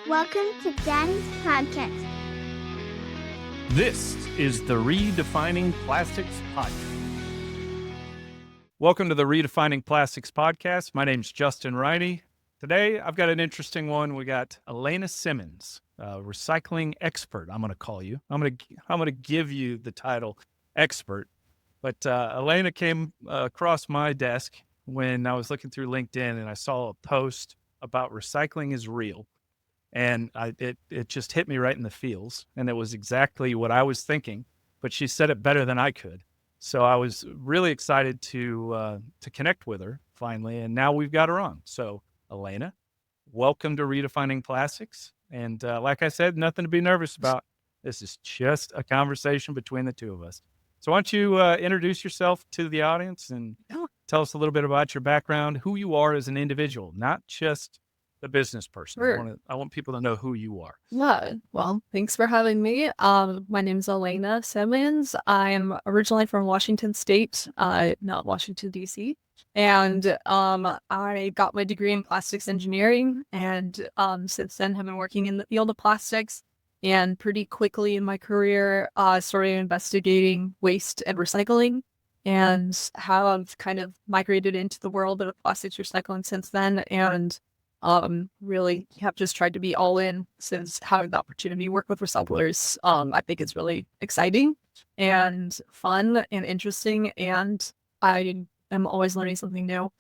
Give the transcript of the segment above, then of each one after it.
Welcome to Daddy's Podcast. This is the Redefining Plastics Podcast. Welcome to the Redefining Plastics Podcast. My name's Justin Riney. Today, I've got an interesting one. We got Elayna Simmons, recycling expert, I'm going to call you. I'm going to give you the title expert. But Elayna came across my desk when I was looking through LinkedIn, and I saw a post about recycling is real. And it just hit me right in the feels. And it was exactly what I was thinking, but she said it better than I could. So I was really excited to connect with her finally. And now we've got her on. So Elayna, welcome to Redefining Plastics. And like I said, nothing to be nervous about. This is just a conversation between the two of us. So why don't you introduce yourself to the audience and tell us a little bit about your background, who you are as an individual, not just the business person. Sure. I want people to know who you are. Yeah, well, thanks for having me. My name's Elayna Simmons. I'm originally from Washington State, not Washington, D.C. And I got my degree in plastics engineering. And since then, have been working in the field of plastics. And pretty quickly in my career, started investigating waste and recycling, and how I've kind of migrated into the world of plastics recycling since then. And really have just tried to be all in since having the opportunity to work with recyclers. I think it's really exciting and fun and interesting, and I am always learning something new.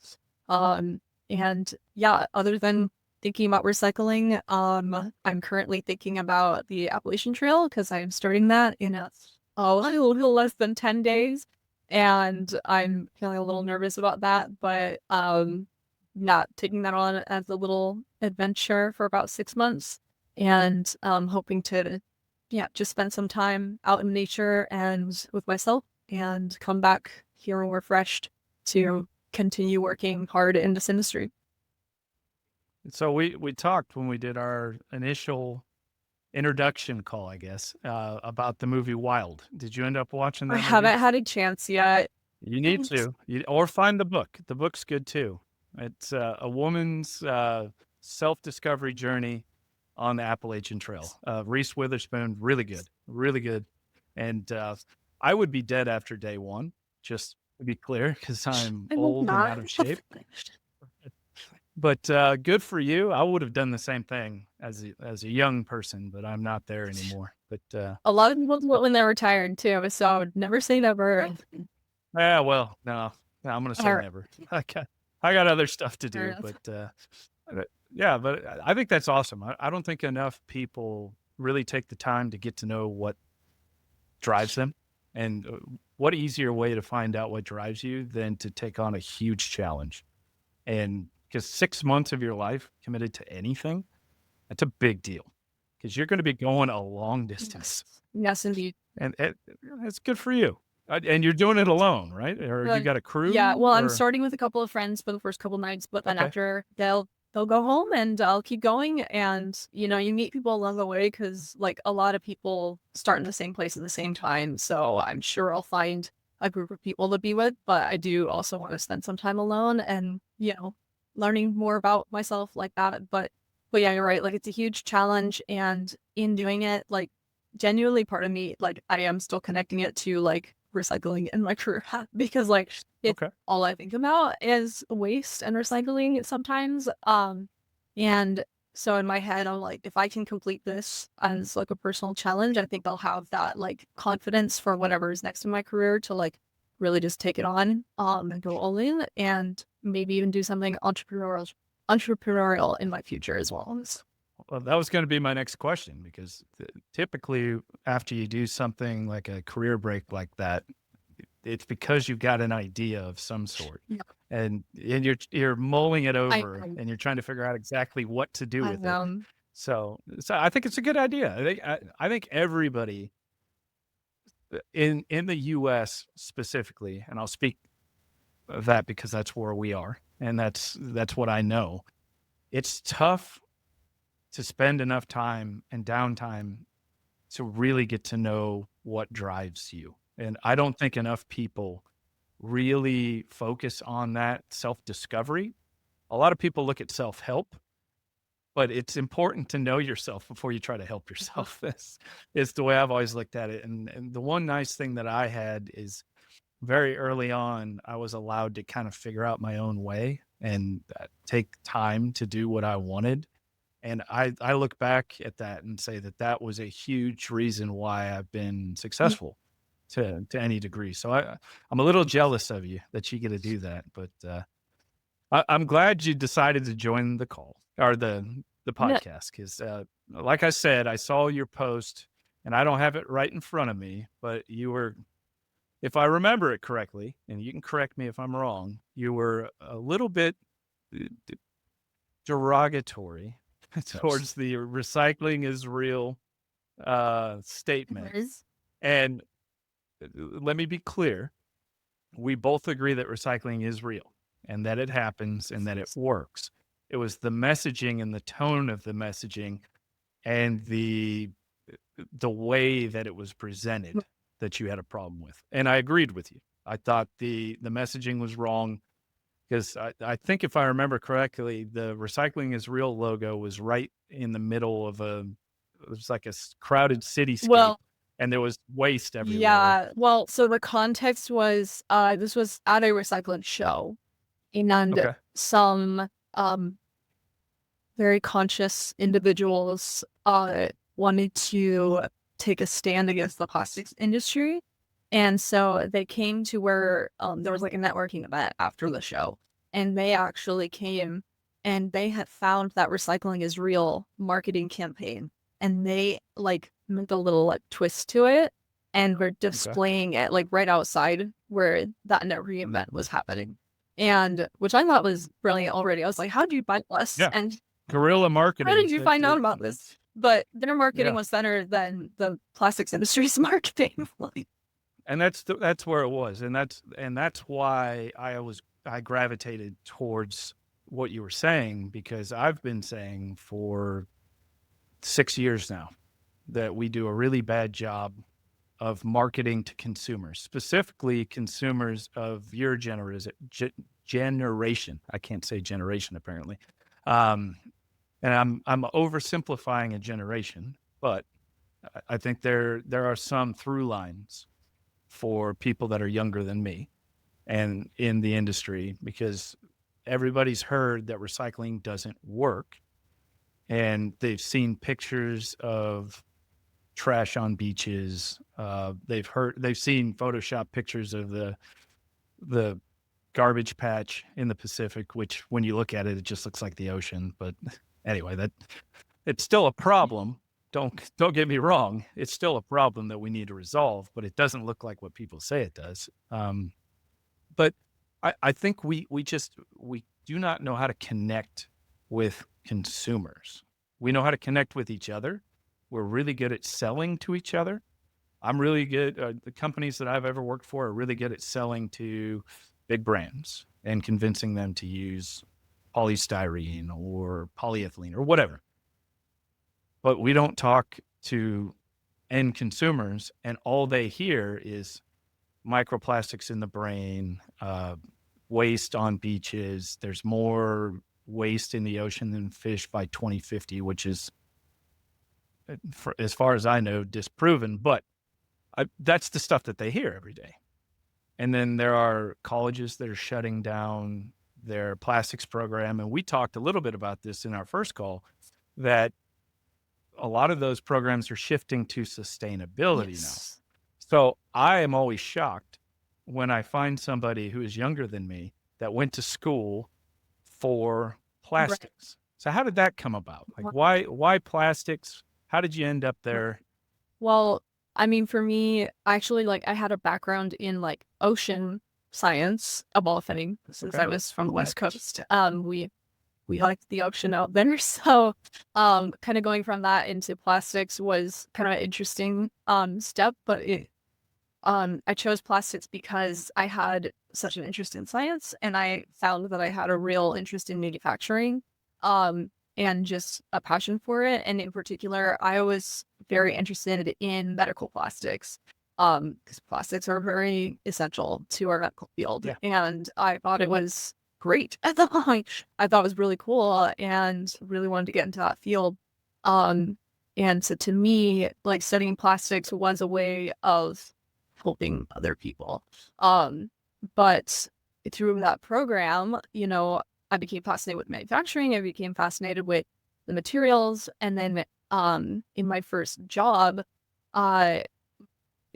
And yeah, other than thinking about recycling, I'm currently thinking about the Appalachian Trail because I'm starting that in a little less than 10 days. And I'm feeling a little nervous about that, but not taking that on as a little adventure for about 6 months, and hoping to just spend some time out in nature and with myself and come back here refreshed to continue working hard in this industry. So we talked when we did our initial introduction call, I guess, about the movie Wild. Did you end up watching that I movie? haven't had a chance yet. You need to, or find the book. The book's good too. It's a woman's self-discovery journey on the Appalachian Trail. Reese Witherspoon, really good. And I would be dead after day one, just to be clear, because I'm old and out of shape. But good for you. I would have done the same thing as a young person, but I'm not there anymore. But a lot of people do it when they're retired too, so I would never say never. Yeah, well, no, I'm going to say never. I got other stuff to do, but yeah, but I think that's awesome. I don't think enough people really take the time to get to know what drives them, and what easier way to find out what drives you than to take on a huge challenge. And because 6 months of your life committed to anything, that's a big deal, because you're going to be going a long distance. Yes, indeed. And it's good for you. And you're doing it alone, right? Or you got a crew? Yeah, well, I'm starting with a couple of friends for the first couple nights, but then after they'll go home and I'll keep going. And, you meet people along the way because, like, a lot of people start in the same place at the same time. So I'm sure I'll find a group of people to be with, but I do also want to spend some time alone and, learning more about myself like that. But yeah, you're right. Like, it's a huge challenge. And in doing it, like, genuinely part of me, like, I am still connecting it to, like, recycling in my career because, like, it's all I think about is waste and recycling sometimes. And so in my head, I'm like, if I can complete this as, like, a personal challenge, I think I'll have that, like, confidence for whatever is next in my career to, like, really just take it on and go all in, and maybe even do something entrepreneurial in my future as well. Well, that was going to be my next question, because typically after you do something like a career break like that, it's because you've got an idea of some sort, and you're mulling it over, and you're trying to figure out exactly what to do with it. So I think it's a good idea. I think everybody in the U.S. specifically, and I'll speak of that because that's where we are, and that's what I know. It's tough to spend enough time and downtime to really get to know what drives you. And I don't think enough people really focus on that self-discovery. A lot of people look at self-help but it's important to know yourself before you try to help yourself. This is the way I've always looked at it. And the one nice thing that I had is very early on, I was allowed to kind of figure out my own way and take time to do what I wanted. And I look back at that and say that that was a huge reason why I've been Yeah. successful to any degree. So I'm a little jealous of you that you get to do that, but I'm glad you decided to join the call or the No, podcast because, like I said, I saw your post and I don't have it right in front of me, but you were, if I remember it correctly, and you can correct me if I'm wrong, you were a little bit uh, derogatory towards the recycling is real statement. Liz. And let me be clear, we both agree that recycling is real and that it happens and that it works. It was the messaging and the tone of the messaging and the way that it was presented that you had a problem with. And I agreed with you. I thought the messaging was wrong because I think if I remember correctly, the recycling is real logo was right in the middle of it was like a crowded cityscape well, and there was waste everywhere. yeah. Well, so the context was this was at a recycling show, and Okay. some very conscious individuals wanted to take a stand against the plastics industry. And so they came to where there was like a networking event after the show. And they actually came and they had found that recycling is real marketing campaign. And they like made a little like twist to it and were displaying it like right outside where that networking event was happening. And which I thought was brilliant already. I was like, how did you find us? Yeah. And Guerrilla marketing. how did you find out about this? But their marketing Yeah. was better than the plastics industry's marketing. And that's where it was. And that's why I gravitated towards what you were saying, because I've been saying for 6 years now that we do a really bad job of marketing to consumers, specifically consumers of your generation. I can't say generation apparently. And I'm oversimplifying a generation, but I think there are some through lines for people that are younger than me and in the industry, because everybody's heard that recycling doesn't work and they've seen pictures of trash on beaches. They've seen Photoshop pictures of the garbage patch in the Pacific, which when you look at it, it just looks like the ocean. But anyway, that it's still a problem. Don't get me wrong. It's still a problem that we need to resolve, but it doesn't look like what people say it does. But I think we do not know how to connect with consumers. We know how to connect with each other. We're really good at selling to each other. I'm really good. The companies that I've ever worked for are really good at selling to big brands and convincing them to use polystyrene or polyethylene or whatever. But we don't talk to end consumers, and all they hear is microplastics in the brain, waste on beaches. There's more waste in the ocean than fish by 2050, which is, as far as I know, disproven. But that's the stuff that they hear every day. And then there are colleges that are shutting down their plastics program. And we talked a little bit about this in our first call, that a lot of those programs are shifting to sustainability now. So I am always shocked when I find somebody who is younger than me that went to school for plastics. So how did that come about? Like why plastics? How did you end up there? Well, I mean, for me, actually, like I had a background in like ocean science of all things, since I was from the West Coast. We liked the ocean out there. So kind of going from that into plastics was kind of an interesting step. But I chose plastics because I had such an interest in science, and I found that I had a real interest in manufacturing and just a passion for it. And in particular, I was very interested in medical plastics because plastics are very essential to our medical field. Yeah. And I thought it was great. I thought it was really cool and really wanted to get into that field. And so to me, like studying plastics was a way of helping other people. But through that program, I became fascinated with manufacturing. I became fascinated with the materials. And then in my first job, it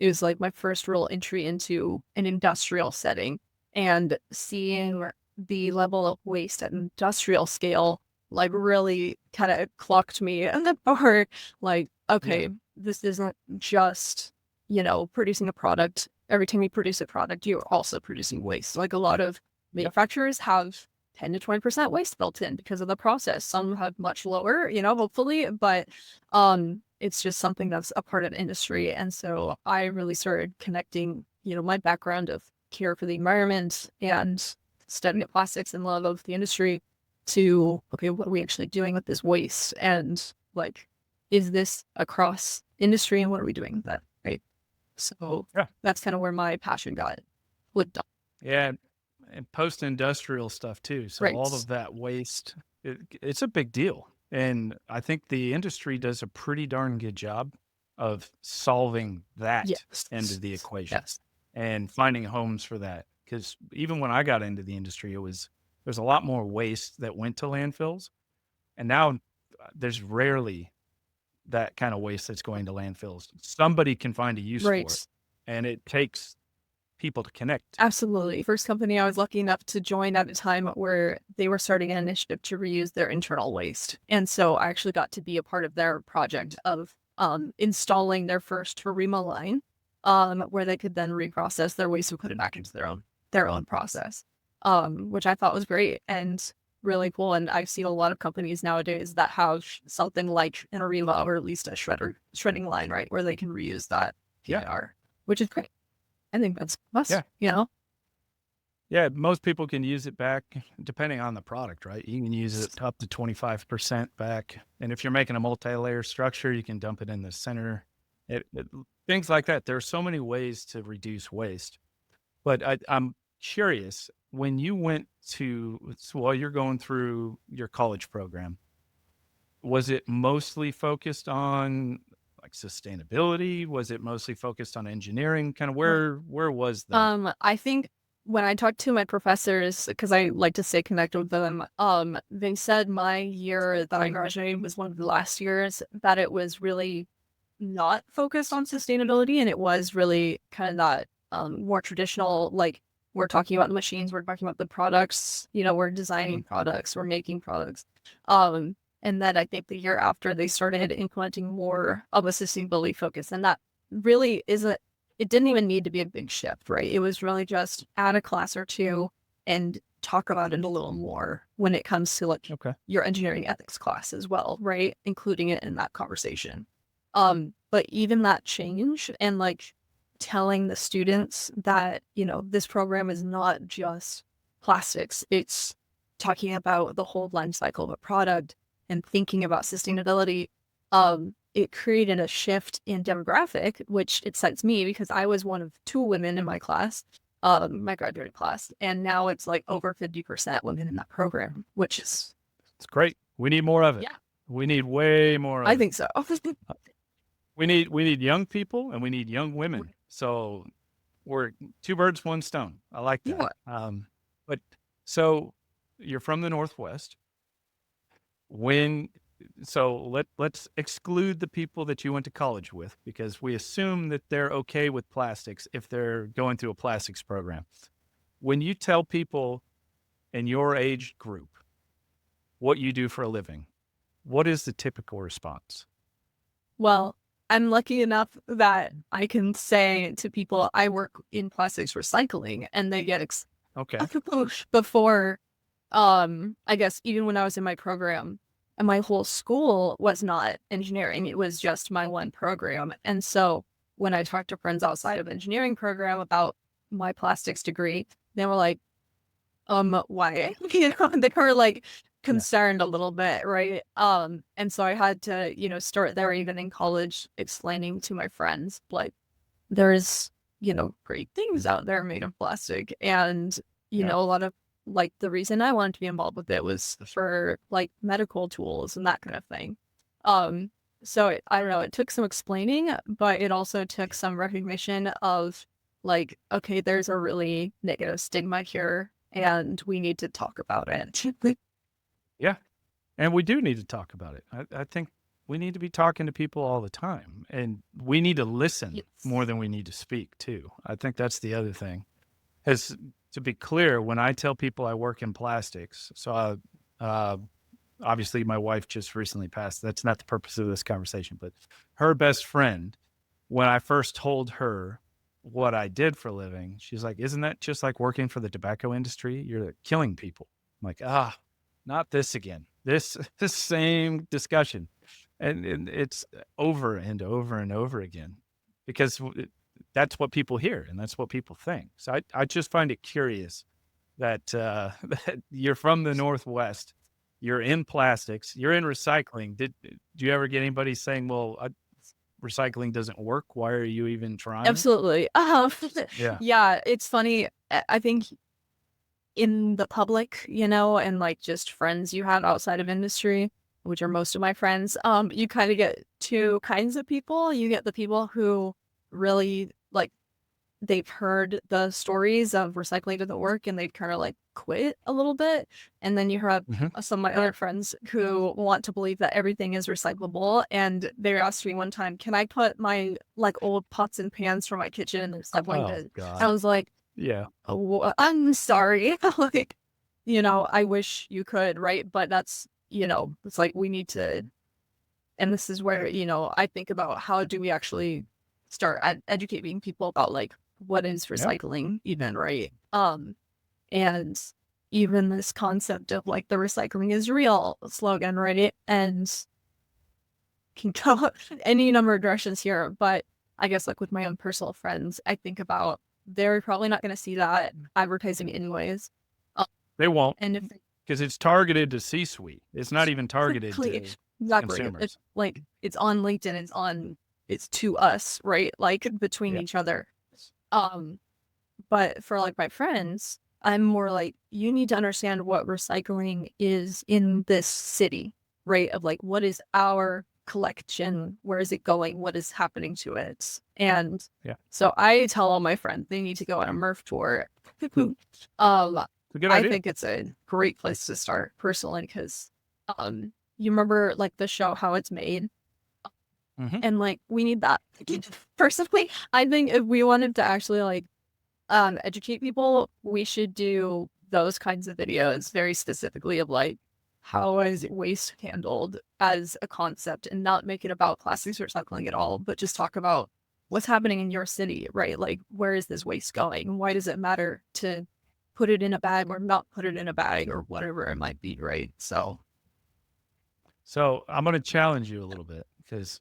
was like my first real entry into an industrial setting, and seeing the level of waste at industrial scale like really kind of clocked me in the bar. Like, okay, this isn't just, producing a product. Every time you produce a product, you're also producing waste. Like a lot of manufacturers have 10 to 20% waste built in because of the process. Some have much lower, hopefully, but it's just something that's a part of the industry. And so I really started connecting, my background of care for the environment and studying plastics and love of the industry to, okay, what are we actually doing with this waste? And like, is this across industry and what are we doing with that? Right. So that's kind of where my passion got flipped up. Yeah. And post-industrial stuff too. So all of that waste, it's a big deal. And I think the industry does a pretty darn good job of solving that end of the equation and finding homes for that. Because even when I got into the industry, there's a lot more waste that went to landfills. And now there's rarely that kind of waste that's going to landfills. Somebody can find a use for it. And it takes people to connect. Absolutely. First company I was lucky enough to join at a time where they were starting an initiative to reuse their internal waste. And so I actually got to be a part of their project of installing their first Harima line, where they could then reprocess their waste and put it back into their own process, which I thought was great and really cool. And I've seen a lot of companies nowadays that have something like an Harima or at least a shredding line, right, where they can reuse that PIR, which is great. I think that's must, Yeah, most people can use it back depending on the product, right? You can use it up to 25% back. And if you're making a multi-layer structure, you can dump it in the center. Things like that. There are so many ways to reduce waste. But I'm curious, when you went while you're going through your college program, was it mostly focused on like sustainability? Was it mostly focused on engineering? Kind of where was that? I think when I talked to my professors, because I like to stay connected with them, they said my year that I graduated was one of the last years that it was really not focused on sustainability, and it was really kind of that more traditional, like we're talking about the machines, we're talking about the products, we're designing products, we're making products. And then I think the year after they started implementing more of a sustainability focus. And that really it didn't even need to be a big shift, right? It was really just add a class or two and talk about it a little more when it comes to like your engineering ethics class as well, right? Including it in that conversation. But even that change and like telling the students that, this program is not just plastics, it's talking about the whole life cycle of a product and thinking about sustainability, it created a shift in demographic, which excites me because I was one of 2 women in my class, my graduating class, and now it's like over 50% women in that program, which is it's great. We need more of it. Yeah, we need way more of it. I think so. We need young people and we need young women. So we're 2 birds, 1 stone. I like that. But so you're from the Northwest. Let's exclude the people that you went to college with, because we assume that they're okay with plastics if they're going through a plastics program. When you tell people in your age group what you do for a living, what is the typical response? Well, I'm lucky enough that I can say to people, I work in plastics recycling, and they get before, I guess even when I was in my program, and my whole school was not engineering, it was just my one program. And so when I talked to friends outside of engineering program about my plastics degree, they were like, why? They were like concerned a little bit, right? And so I had to, start there even in college, explaining to my friends, like, there's, great things out there made of plastic. And, a lot of like the reason I wanted to be involved with it was for like medical tools and that kind of thing. So I don't know, it took some explaining, but it also took some recognition of like, okay, there's a really negative stigma here and we need to talk about it. Yeah. And we do need to talk about it. I think we need to be talking to people all the time, and we need to listen Yes. more than we need to speak too. I think that's the other thing. As to be clear, when I tell people I work in plastics, so obviously my wife just recently passed. That's not the purpose of this conversation, but her best friend, when I first told her what I did for a living, she's like, "Isn't that just like working for the tobacco industry? You're killing people." I'm like, not this again. This same discussion, and it's over and over and over again, because that's what people hear and that's what people think. So I just find it curious that that you're from the Northwest, you're in plastics, you're in recycling. Do you ever get anybody saying, "Well, recycling doesn't work. Why are you even trying?" Absolutely. Yeah. Yeah, it's funny. I think in the public, and like just friends you have outside of industry, which are most of my friends, you kind of get two kinds of people. You get the people who really like they've heard the stories of recycling doesn't work and they've kind of like quit a little bit. And then you have Mhm. some of my other friends who want to believe that everything is recyclable. And they asked me one time, can I put my like old pots and pans from my kitchen in the recycling Oh bin? I God. was like, Yeah. oh, I'm sorry. Like, I wish you could, right? But that's, it's like we need to, and this is where, I think about how do we actually start educating people about like what is Yeah. recycling even, right? And even this concept of like the recycling is real slogan, right? And can go any number of directions here, but I guess like with my own personal friends, I think about they're probably not going to see that advertising anyways. They won't, And if because it's targeted to C-suite. It's not even targeted exactly, to exactly, consumers. it's like it's on LinkedIn, it's to us, right? Like between Yeah. each other. But for like my friends, I'm more like, you need to understand what recycling is in this city, right? Of like, what is our collection? Where is it going? What is happening to it? And Yeah. so I tell all my friends they need to go on a MRF tour. It's a good I idea. think it's a great place to start personally because you remember like the show How It's Made? Mhm. And like we need that. Personally, I think if we wanted to actually like educate people, we should do those kinds of videos very specifically of like how is waste handled as a concept and not make it about plastics recycling at all, but just talk about what's happening in your city, right? Like where is this waste going? Why does it matter to put it in a bag or not put it in a bag or whatever it might be, right? So I'm going to challenge you a little bit, because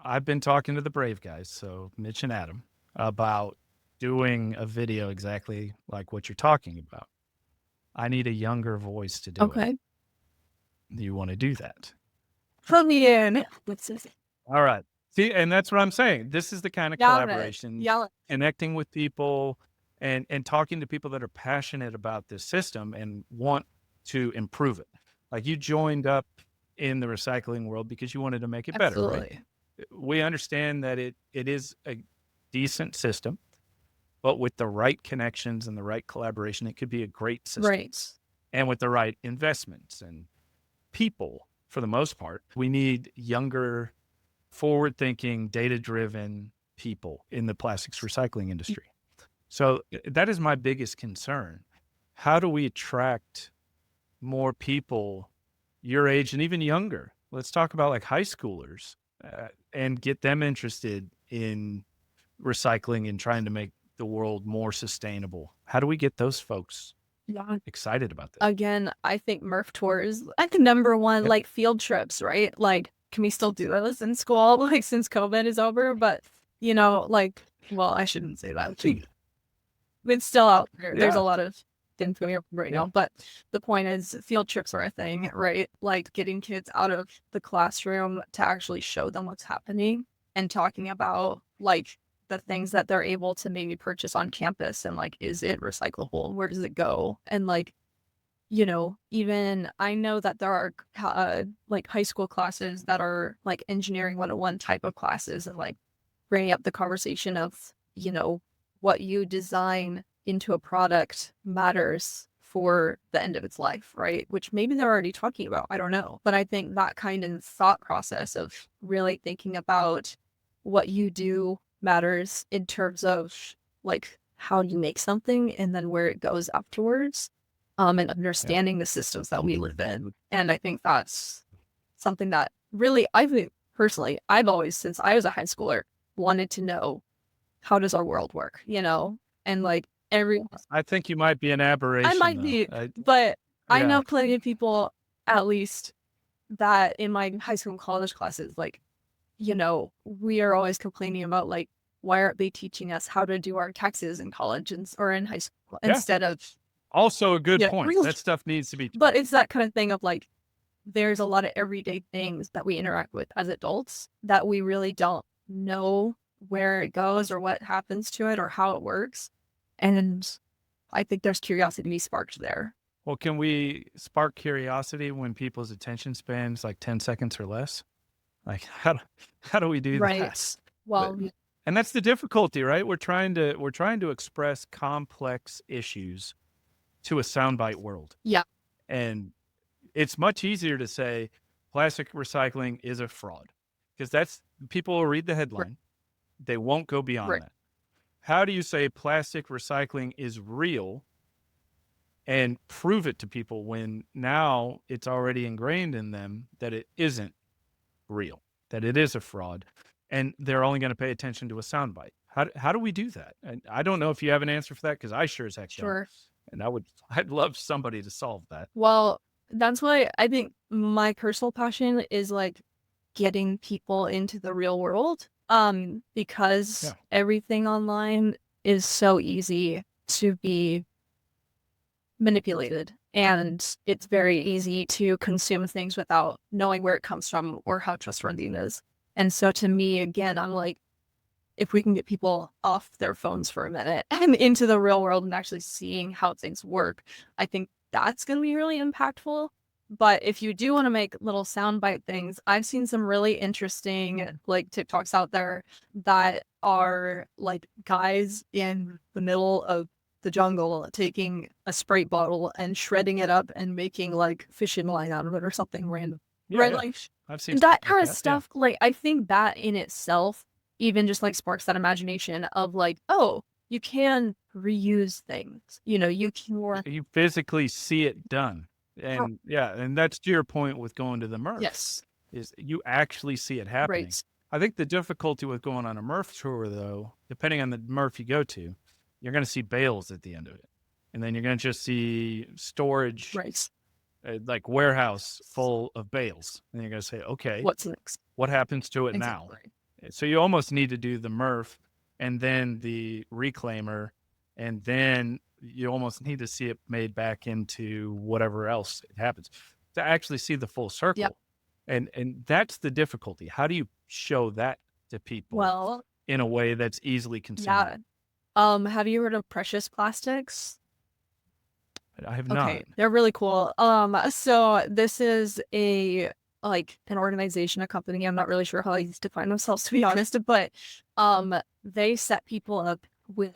I've been talking to the brave guys, so Mitch and Adam, about doing a video exactly like what you're talking about. I need a younger voice to do it. okay. Do you want to do that? Put me in. What's this? All right. See, and that's what I'm saying. This is the kind of Yell it. collaboration, Yell it. connecting with people and talking to people that are passionate about this system and want to improve it. Like you joined up in the recycling world because you wanted to make it better, right? Absolutely. We understand that it is a decent system, but with the right connections and the right collaboration, it could be a great system. Right. And with the right investments and people, for the most part, we need younger, forward-thinking, data-driven people in the plastics recycling industry. So that is my biggest concern. How do we attract more people your age and even younger? Let's talk about like high schoolers, and get them interested in recycling and trying to make the world more sustainable. How do we get those folks Yeah. excited about this? Again, I think MRF tours, I think number one, Yep. like field trips, right? Like, can we still do those in school, like since COVID is over? But, like, well, I shouldn't say that. It's still out there. There's Yeah. a lot of things going on right Yeah. now. But the point is, field trips are a thing, right? Like getting kids out of the classroom to actually show them what's happening and talking about like the things that they're able to maybe purchase on campus and like, is it recyclable? Where does it go? And like, even I know that there are like high school classes that are like engineering 101 type of classes, and like bringing up the conversation of, what you design into a product matters for the end of its life, right? Which maybe they're already talking about. I don't know. But I think that kind of thought process of really thinking about what you do matters in terms of like how you make something and then where it goes afterwards, and understanding the systems that we live in. And I think that's something that really, I think personally, I've always, since I was a high schooler, wanted to know, how does our world work, And like I think you might be an aberration, I might though. be, but I Yeah. know plenty of people, at least that in my high school and college classes, like, we are always complaining about like, why aren't they teaching us how to do our taxes in college or in high school Yeah. instead of, Also a good point. really. That stuff needs to be But it's that kind of thing of like, there's a lot of everyday things that we interact with as adults that we really don't know where it goes or what happens to it or how it works. And I think there's curiosity to be sparked there. Well, can we spark curiosity when people's attention spans like 10 seconds or less? Like, how do we do that? Well, And that's the difficulty, right? We're trying to express complex issues to a soundbite world. Yeah. And it's much easier to say plastic recycling is a fraud, because that's, people will read the headline. Right. They won't go beyond Right. that. How do you say plastic recycling is real and prove it to people when now it's already ingrained in them that it isn't real, that it is a fraud, and they're only going to pay attention to a soundbite? How do we do that? And I don't know if you have an answer for that, because I sure as heck don't. Sure. And I'd love somebody to solve that. Well, that's why I think my personal passion is like getting people into the real world. Because everything online is so easy to be manipulated, and it's very easy to consume things without knowing where it comes from or how trustworthy it is. And so to me, again, I'm like, if we can get people off their phones for a minute and into the real world and actually seeing how things work, I think that's going to be really impactful. But if you do want to make little soundbite things, I've seen some really interesting like TikToks out there that are like guys in the middle of the jungle taking a Sprite bottle and shredding it up and making like fish and line out of it or something random. Yeah, right? yeah. Like I've seen that stuff kind like of stuff. Like I think that in itself even just like sparks that imagination of like, oh, you can reuse things. You can. You physically see it done. And and that's to your point with going to the MRF. Yes. Is you actually see it happening. Right. I think the difficulty with going on a MRF tour, though, depending on the MRF you go to, you're going to see bales at the end of it. And then you're going to just see storage, Right. Like warehouse full of bales. And you're going to say, okay, What's next? What happens to it now? So you almost need to do the MRF and then the reclaimer, and then you almost need to see it made back into whatever else it happens to actually see the full circle. Yep. And that's the difficulty. How do you show that to people in a way that's easily consumed? Yeah. Have you heard of Precious Plastics? I have not. Okay, they're really cool. So this is an organization, a company. I'm not really sure how they define themselves, to be honest, but they set people up with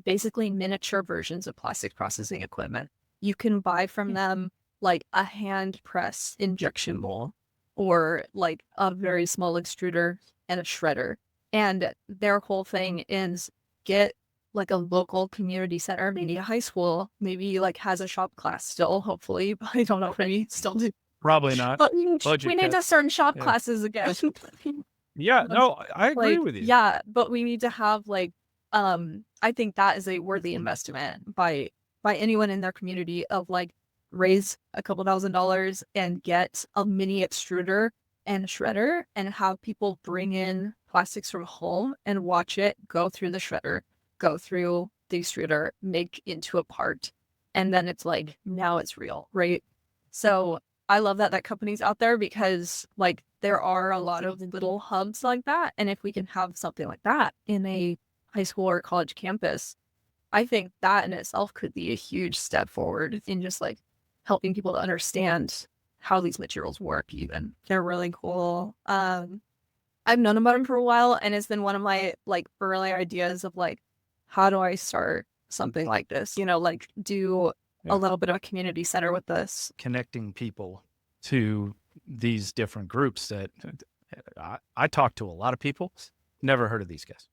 basically miniature versions of plastic processing equipment. You can buy from them like a hand press injection mold or like a very small extruder and a shredder. And their whole thing is get like a local community center, maybe a high school, maybe like has a shop class still, hopefully, but I don't know if maybe still do. Probably not. But we need to start shop classes again. Yeah, no, I agree with you. Yeah, but we need to have like, I think that is a worthy investment by anyone in their community of like raise a couple $1,000s and get a mini extruder and shredder and have people bring in plastics from home and watch it go through the shredder, go through the extruder, make into a part. And then it's like, now it's real, right? So I love that company's out there because like there are a lot of little hubs like that. And if we can have something like that in a high school or college campus, I think that in itself could be a huge step forward in just like helping people to understand how these materials work even. They're really cool. I've known about them for a while, and it's been one of my like early ideas of like, how do I start something like this? Like do Yeah. a little bit of a community center with this. Connecting people to these different groups that I talk to a lot of people, never heard of these guys.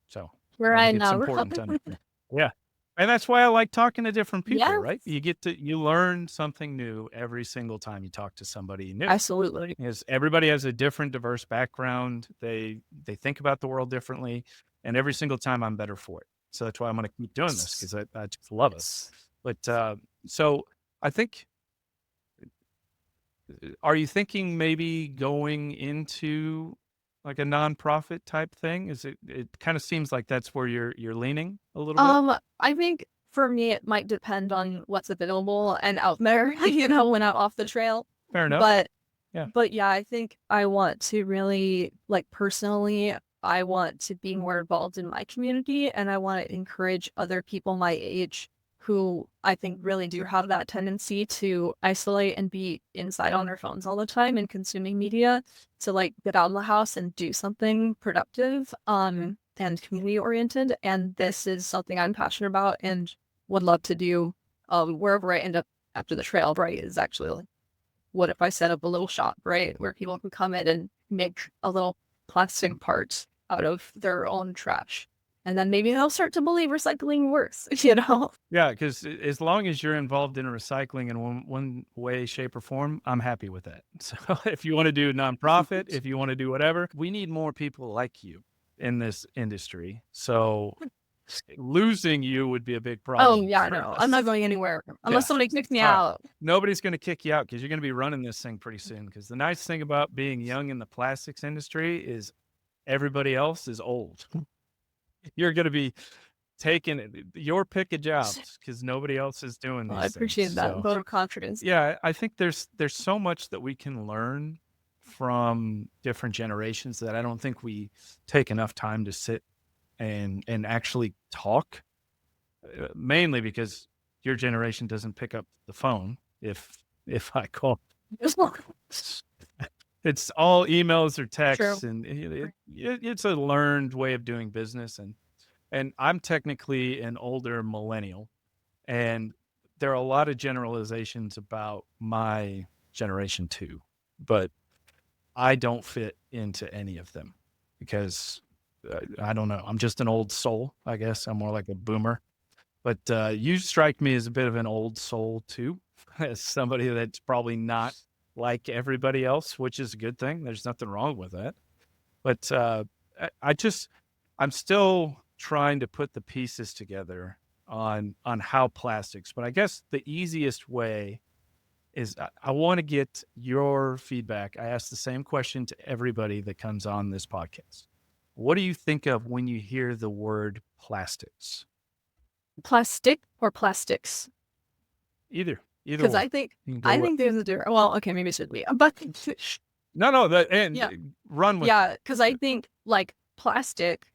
So Where I I think it's know. important to understand. Yeah. And that's why I like talking to different people, Yeah, right? You learn something new every single time you talk to somebody new. absolutely. Because everybody has a different, diverse background. They think about the world differently, and every single time I'm better for it. So that's why I'm going to keep doing this, because I just love it. But so I think, are you thinking maybe going into like a nonprofit type thing? It kind of seems like that's where you're leaning a little bit. I think for me it might depend on what's available and out there, when I'm off the trail. Fair enough. But Yeah. but yeah, I think I want to really like personally, I want to be more involved in my community, and I want to encourage other people my age who I think really do have that tendency to isolate and be inside on their phones all the time and consuming media, to like get out of the house and do something productive and community oriented. And this is something I'm passionate about and would love to do wherever I end up after the trail, right? Is actually like, what if I set up a little shop, right, where people can come in and make a little plastic part out of their own trash? And then maybe they'll start to believe recycling works, Yeah, because as long as you're involved in recycling in one way, shape, or form, I'm happy with that. So if you want to do nonprofit, if you want to do whatever, we need more people like you in this industry. So losing you would be a big problem. Oh, yeah, no, I'm not going anywhere unless somebody kicks me All right. out. Nobody's going to kick you out because you're going to be running this thing pretty soon. Because the nice thing about being young in the plastics industry is everybody else is old. You're going to be taking your pick of jobs because nobody else is doing these I appreciate things. that So, vote of confidence. yeah, I think there's so much that we can learn from different generations that I don't think we take enough time to sit and actually talk. Mainly because your generation doesn't pick up the phone if I call. It's all emails or texts. True. And it's a learned way of doing business. And I'm technically an older millennial, and there are a lot of generalizations about my generation too, but I don't fit into any of them because I don't know. I'm just an old soul, I guess. I'm more like a boomer. But you strike me as a bit of an old soul too, as somebody that's probably not like everybody else, which is a good thing. There's nothing wrong with that. But I'm still trying to put the pieces together on how plastics. But I guess the easiest way is I want to get your feedback. I ask the same question to everybody that comes on this podcast. What do you think of when you hear the word plastics? Plastic or plastics? Either Because one. I think there's a difference. Well, okay, maybe it should be, but no, run with it. Because I think like plastic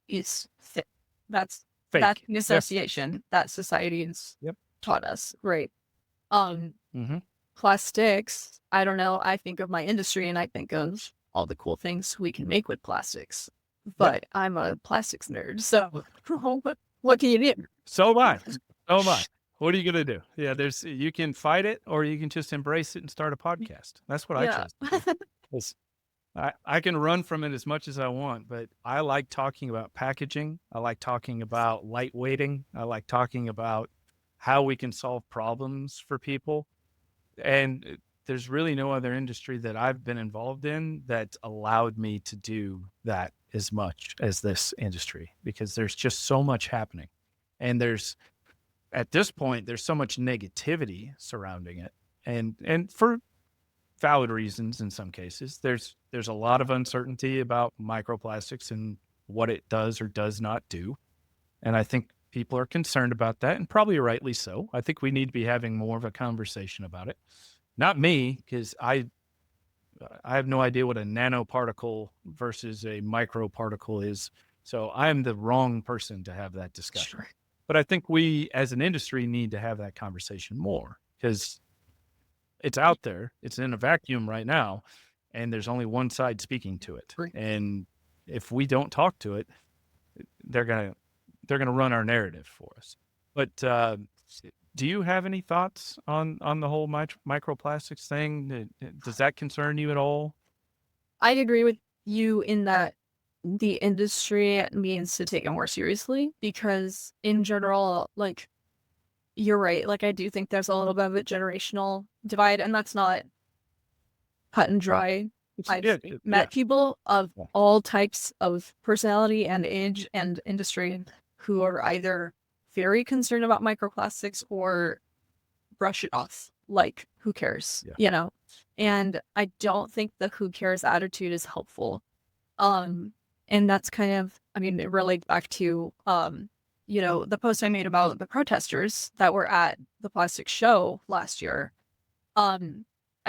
is thick. That's Fake. That dissociation that society has taught us, right? Plastics. I don't know. I think of my industry and I think of all the cool things we can make with plastics. But I'm a plastics nerd, so what can you do? So am I. What are you going to do? Yeah, you can fight it or you can just embrace it and start a podcast. That's what I chose. I can run from it as much as I want, but I like talking about packaging. I like talking about lightweighting. I like talking about how we can solve problems for people. And there's really no other industry that I've been involved in that allowed me to do that as much as this industry, because there's just so much happening. And at this point, there's so much negativity surrounding it. And for valid reasons in some cases, there's a lot of uncertainty about microplastics and what it does or does not do. And I think people are concerned about that, and probably rightly so. I think we need to be having more of a conversation about it. Not me, because I have no idea what a nanoparticle versus a microparticle is. So I am the wrong person to have that discussion. Sure. But I think we as an industry need to have that conversation more because it's out there. It's in a vacuum right now, and there's only one side speaking to it. Right. And if we don't talk to it, they're gonna run our narrative for us. But do you have any thoughts on the whole microplastics thing? Does that concern you at all? I agree with you in that the industry needs to take it more seriously because in general, like, you're right. Like, I do think there's a little bit of a generational divide, and that's not cut and dry. I've Yeah. met people of Yeah. all types of personality and age and industry who are either very concerned about microplastics or brush it off. Like, who cares? Yeah. You know? And I don't think the who cares attitude is helpful. And that's kind of, I mean, it relates back to, the post I made about the protesters that were at the plastic show last year. I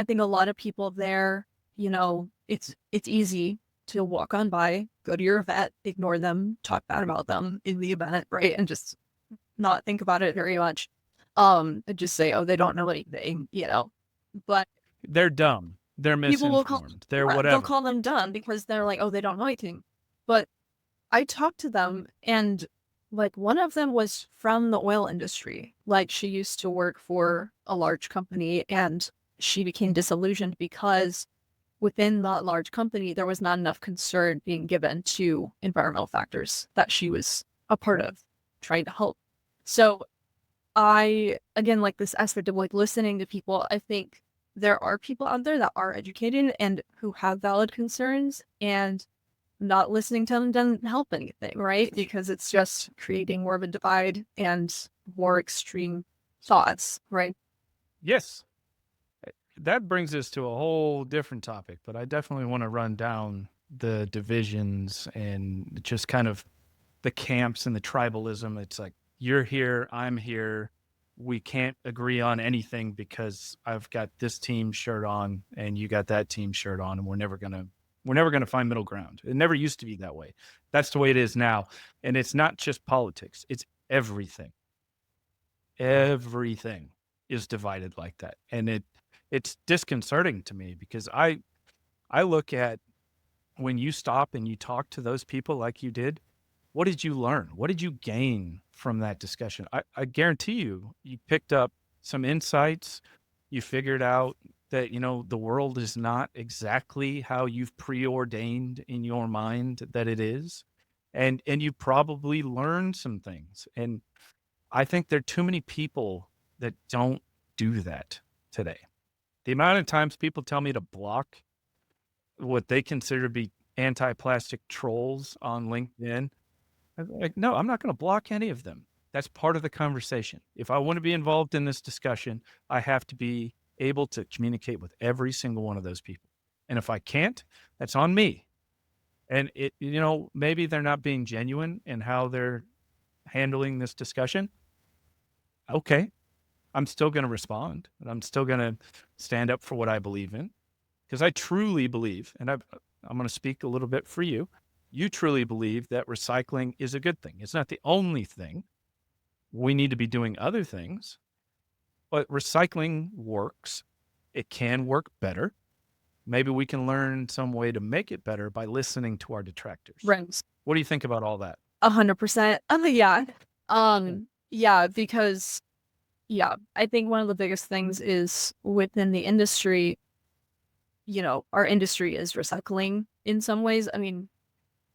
think a lot of people there, it's easy to walk on by, go to your event, ignore them, talk bad about them in the event, right? And just not think about it very much. And just say, oh, they don't know anything, but They're dumb. They're people will misinformed. They're they'll whatever. call them dumb because they're like, oh, they don't know anything. But I talked to them and like one of them was from the oil industry. Like she used to work for a large company and she became disillusioned because within that large company, there was not enough concern being given to environmental factors that she was a part of trying to help. So I, again, like this aspect of like listening to people, I think there are people out there that are educated and who have valid concerns, and not listening to them doesn't help anything, right? Because it's just creating more of a divide and more extreme thoughts, right? Yes. That brings us to a whole different topic, but I definitely want to run down the divisions and just kind of the camps and the tribalism. It's like, you're here, I'm here. We can't agree on anything because I've got this team shirt on and you got that team shirt on, and we're never gonna find middle ground. It never used to be that way. That's the way it is now. And it's not just politics, it's everything. Everything is divided like that. And it's disconcerting to me because I look at when you stop and you talk to those people like you did, what did you learn? What did you gain from that discussion? I guarantee you picked up some insights. You figured out that, the world is not exactly how you've preordained in your mind that it is. And you probably learned some things. And I think there are too many people that don't do that today. The amount of times people tell me to block what they consider to be anti-plastic trolls on LinkedIn, I'm like, no, I'm not going to block any of them. That's part of the conversation. If I want to be involved in this discussion, I have to be able to communicate with every single one of those people. And if I can't, that's on me. And maybe they're not being genuine in how they're handling this discussion. Okay. I'm still going to respond, and I'm still going to stand up for what I believe in, because I truly believe, and I'm going to speak a little bit for you. You truly believe that recycling is a good thing. It's not the only thing. We need to be doing other things, but recycling works. It can work better. Maybe we can learn some way to make it better by listening to our detractors. Right. What do you think about all that? 100%. Yeah. Yeah, because I think one of the biggest things is within the industry, our industry is recycling in some ways. I mean,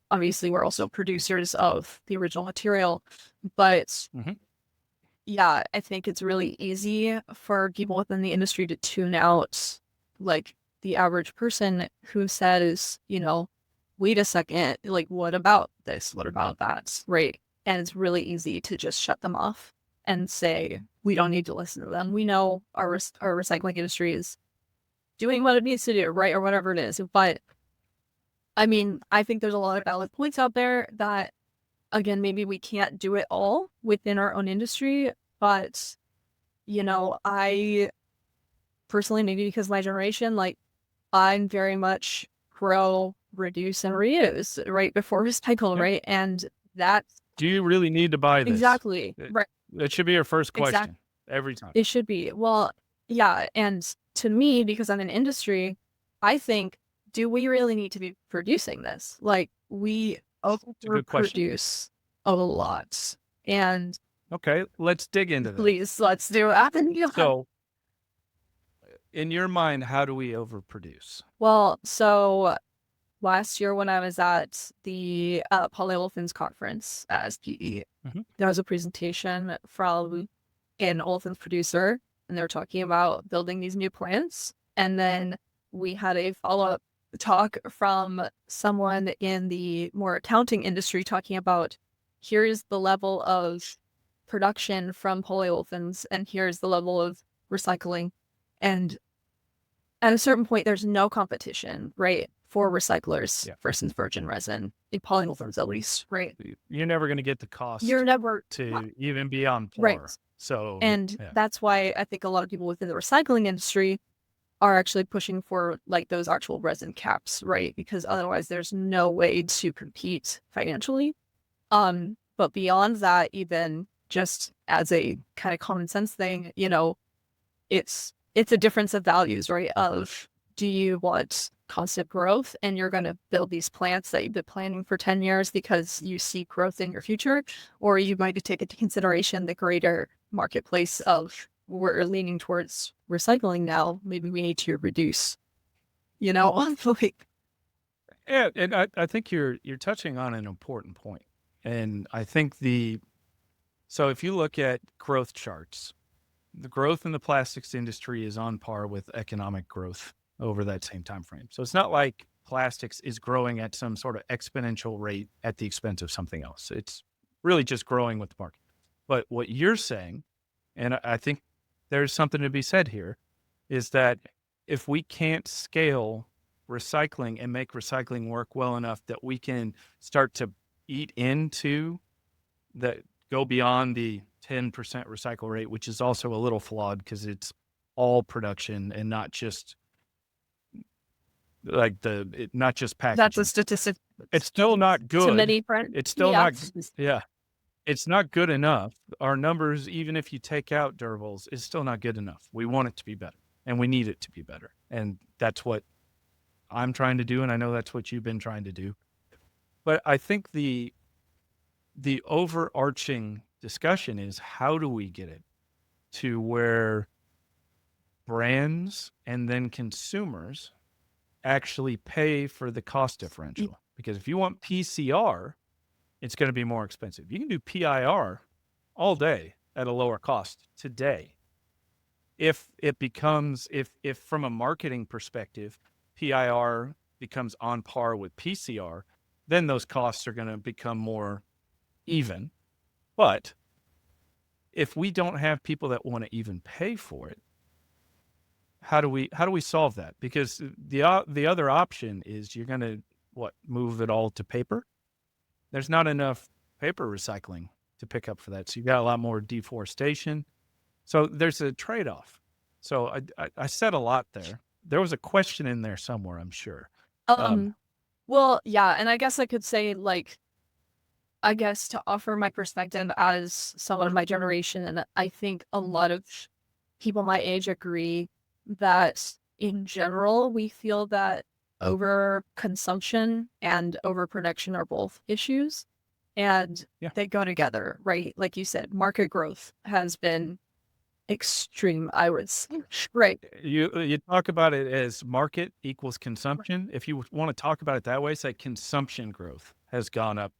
obviously we're also producers of the original material, but Mhm. yeah, I think it's really easy for people within the industry to tune out like the average person who says, wait a second, like, what about this? What about that? Right. And it's really easy to just shut them off and say, we don't need to listen to them. We know our recycling industry is doing what it needs to do, right? Or whatever it is. But I mean, I think there's a lot of valid points out there that, again, maybe we can't do it all within our own industry. But, I personally, maybe because my generation, like, I'm very much pro reduce and reuse right before recycle, Yeah. right? And that's Do you really need to buy this? Exactly. It, Right. it should be your first Exactly. question every time. It should be. Well, yeah. And to me, because I'm in industry, I think, do we really need to be producing this? Like, we It's a good question. overproduce a lot. And Okay, let's dig into that. please, let's do it. So, in your mind, how do we overproduce? Well, so last year when I was at the Polyolefins conference as PE, Mhm. there was a presentation from an olefins producer, and they were talking about building these new plants. And then we had a follow-up talk from someone in the more accounting industry talking about, here's the level of production from polyolefins, and here's the level of recycling. And at a certain point, there's no competition, right, for recyclers versus virgin resin, in polyolefins at least, right? You're never going to get the cost You're never to even be on par. right. So, And that's why I think a lot of people within the recycling industry are actually pushing for like those actual resin caps, right? Because otherwise there's no way to compete financially. But beyond that, even just as a kind of common sense thing, you know, it's a difference of values, right? Of, do you want constant growth and you're going to build these plants that you've been planning for 10 years because you see growth in your future, or you might take into consideration the greater marketplace of, we're leaning towards recycling now, maybe we need to reduce, you know? Like, yeah, and I think you're touching on an important point. And I think so if you look at growth charts, the growth in the plastics industry is on par with economic growth over that same time frame. So it's not like plastics is growing at some sort of exponential rate at the expense of something else. It's really just growing with the market. But what you're saying, and I think there's something to be said here, is that if we can't scale recycling and make recycling work well enough that we can start to eat into that, go beyond the 10% recycle rate, which is also a little flawed because it's all production and not just like not just packaging. that's a statistic. It's still not good. To many friends. It's still not. Yeah, it's not good enough. Our numbers, even if you take out durables, is still not good enough. We want it to be better, and we need it to be better, and that's what I'm trying to do, and I know that's what you've been trying to do. But I think the overarching discussion is, how do we get it to where brands and then consumers actually pay for the cost differential? Because if you want PCR, it's going to be more expensive. You can do PIR all day at a lower cost today. If it becomes, if from a marketing perspective, PIR becomes on par with PCR, then those costs are going to become more even. But if we don't have people that want to even pay for it, how do we solve that? Because the other option is you're going to move it all to paper. There's not enough paper recycling to pick up for that. So you've got a lot more deforestation. So there's a trade-off. So I said a lot there. There was a question in there somewhere, I'm sure. Well, yeah, and I guess I could say, like, I guess to offer my perspective as someone of my generation, and I think a lot of people my age agree that in general, we feel that overconsumption and overproduction are both issues, and they go together, right? Like you said, market growth has been extreme, I would say. Right. You talk about it as market equals consumption. If you want to talk about it that way, say consumption growth has gone up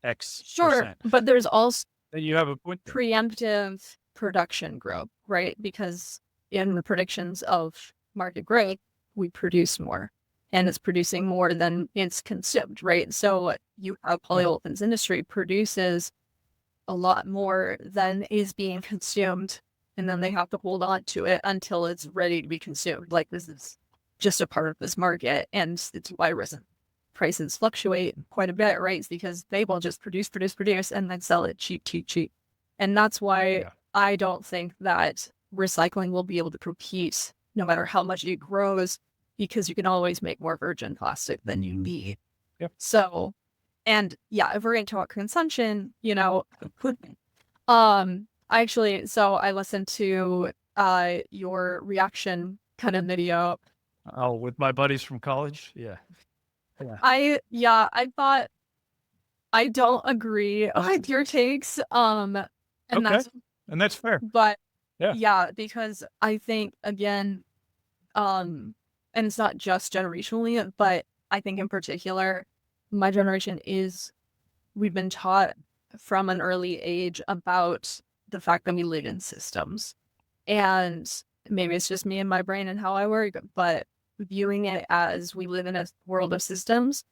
X percent. But there's also then you have a point there. Preemptive production growth, right? Because in the predictions of market growth, we produce more, and it's producing more than it's consumed, right? So you have polyolefins industry produces a lot more than is being consumed, and then they have to hold on to it until it's ready to be consumed. Like, this is just a part of this market, and it's why resin prices fluctuate quite a bit, right? It's because they will just produce, and then sell it cheap. And that's why I don't think that recycling will be able to compete no matter how much it grows, because you can always make more virgin plastic than you need. Yep. So, And yeah, if we're going to talk consumption, I listened to your reaction kind of video. Oh, with my buddies from college? Yeah. Yeah. I thought I don't agree with your takes. And Okay. And that's fair. but Yeah. yeah, because I think again, and it's not just generationally, but I think in particular, my generation we've been taught from an early age about the fact that we live in systems. And maybe it's just me and my brain and how I work, but viewing it as we live in a world of systems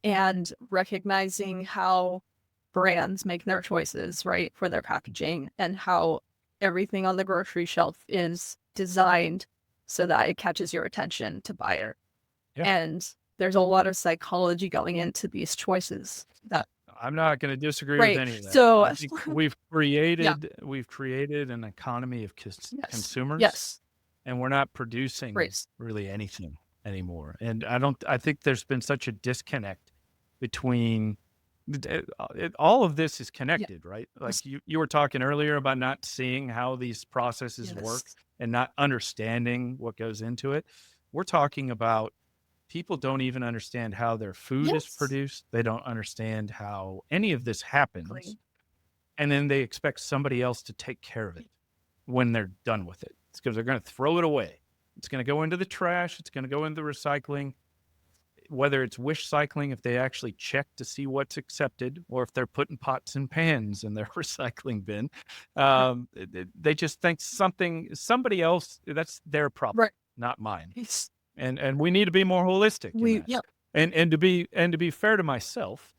and recognizing how brands make their choices, right, for their packaging and how everything on the grocery shelf is designed so that it catches your attention to buy it. Yeah. And there's a lot of psychology going into these choices that I'm not going to disagree Right. with any of that. So I think we've created an economy of consumers, yes, and we're not producing right. really anything anymore. And I think there's been such a disconnect between all of this is connected, right? Like you were talking earlier about not seeing how these processes work and not understanding what goes into it. We're talking about people don't even understand how their food is produced. They don't understand how any of this happens. And then they expect somebody else to take care of it when they're done with it. It's because they're going to throw it away. It's going to go into the trash. It's going to go into recycling, whether it's wish cycling, if they actually check to see what's accepted, or if they're putting pots and pans in their recycling bin. They just think somebody else, that's their problem, not mine. And we need to be more holistic. And to be fair to myself,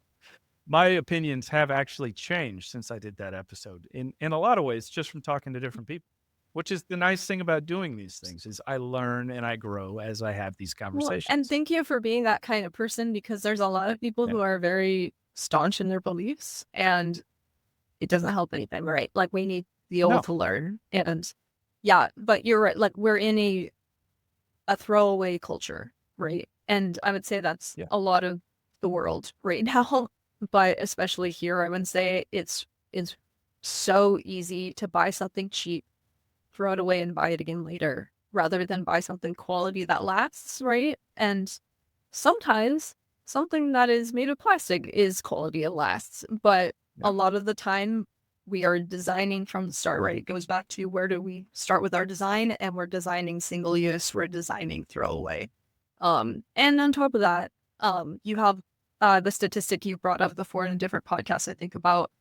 my opinions have actually changed since I did that episode in a lot of ways, just from talking to different people, which is the nice thing about doing these things is I learn and I grow as I have these conversations. And thank you for being that kind of person, because there's a lot of people who are very staunch in their beliefs and it doesn't help anything, right? Like we need to be able to learn. And but you're right. Like we're in a throwaway culture, right? And I would say that's a lot of the world right now, but especially here, I would say it's so easy to buy something cheap, throw it away and buy it again later, rather than buy something quality that lasts, right? And sometimes something that is made of plastic is quality and lasts, but a lot of the time we are designing from the start, right? It goes back to where do we start with our design, and we're designing single use, we're designing throwaway. And on top of that, you have the statistic you brought up before in a different podcast, I think, about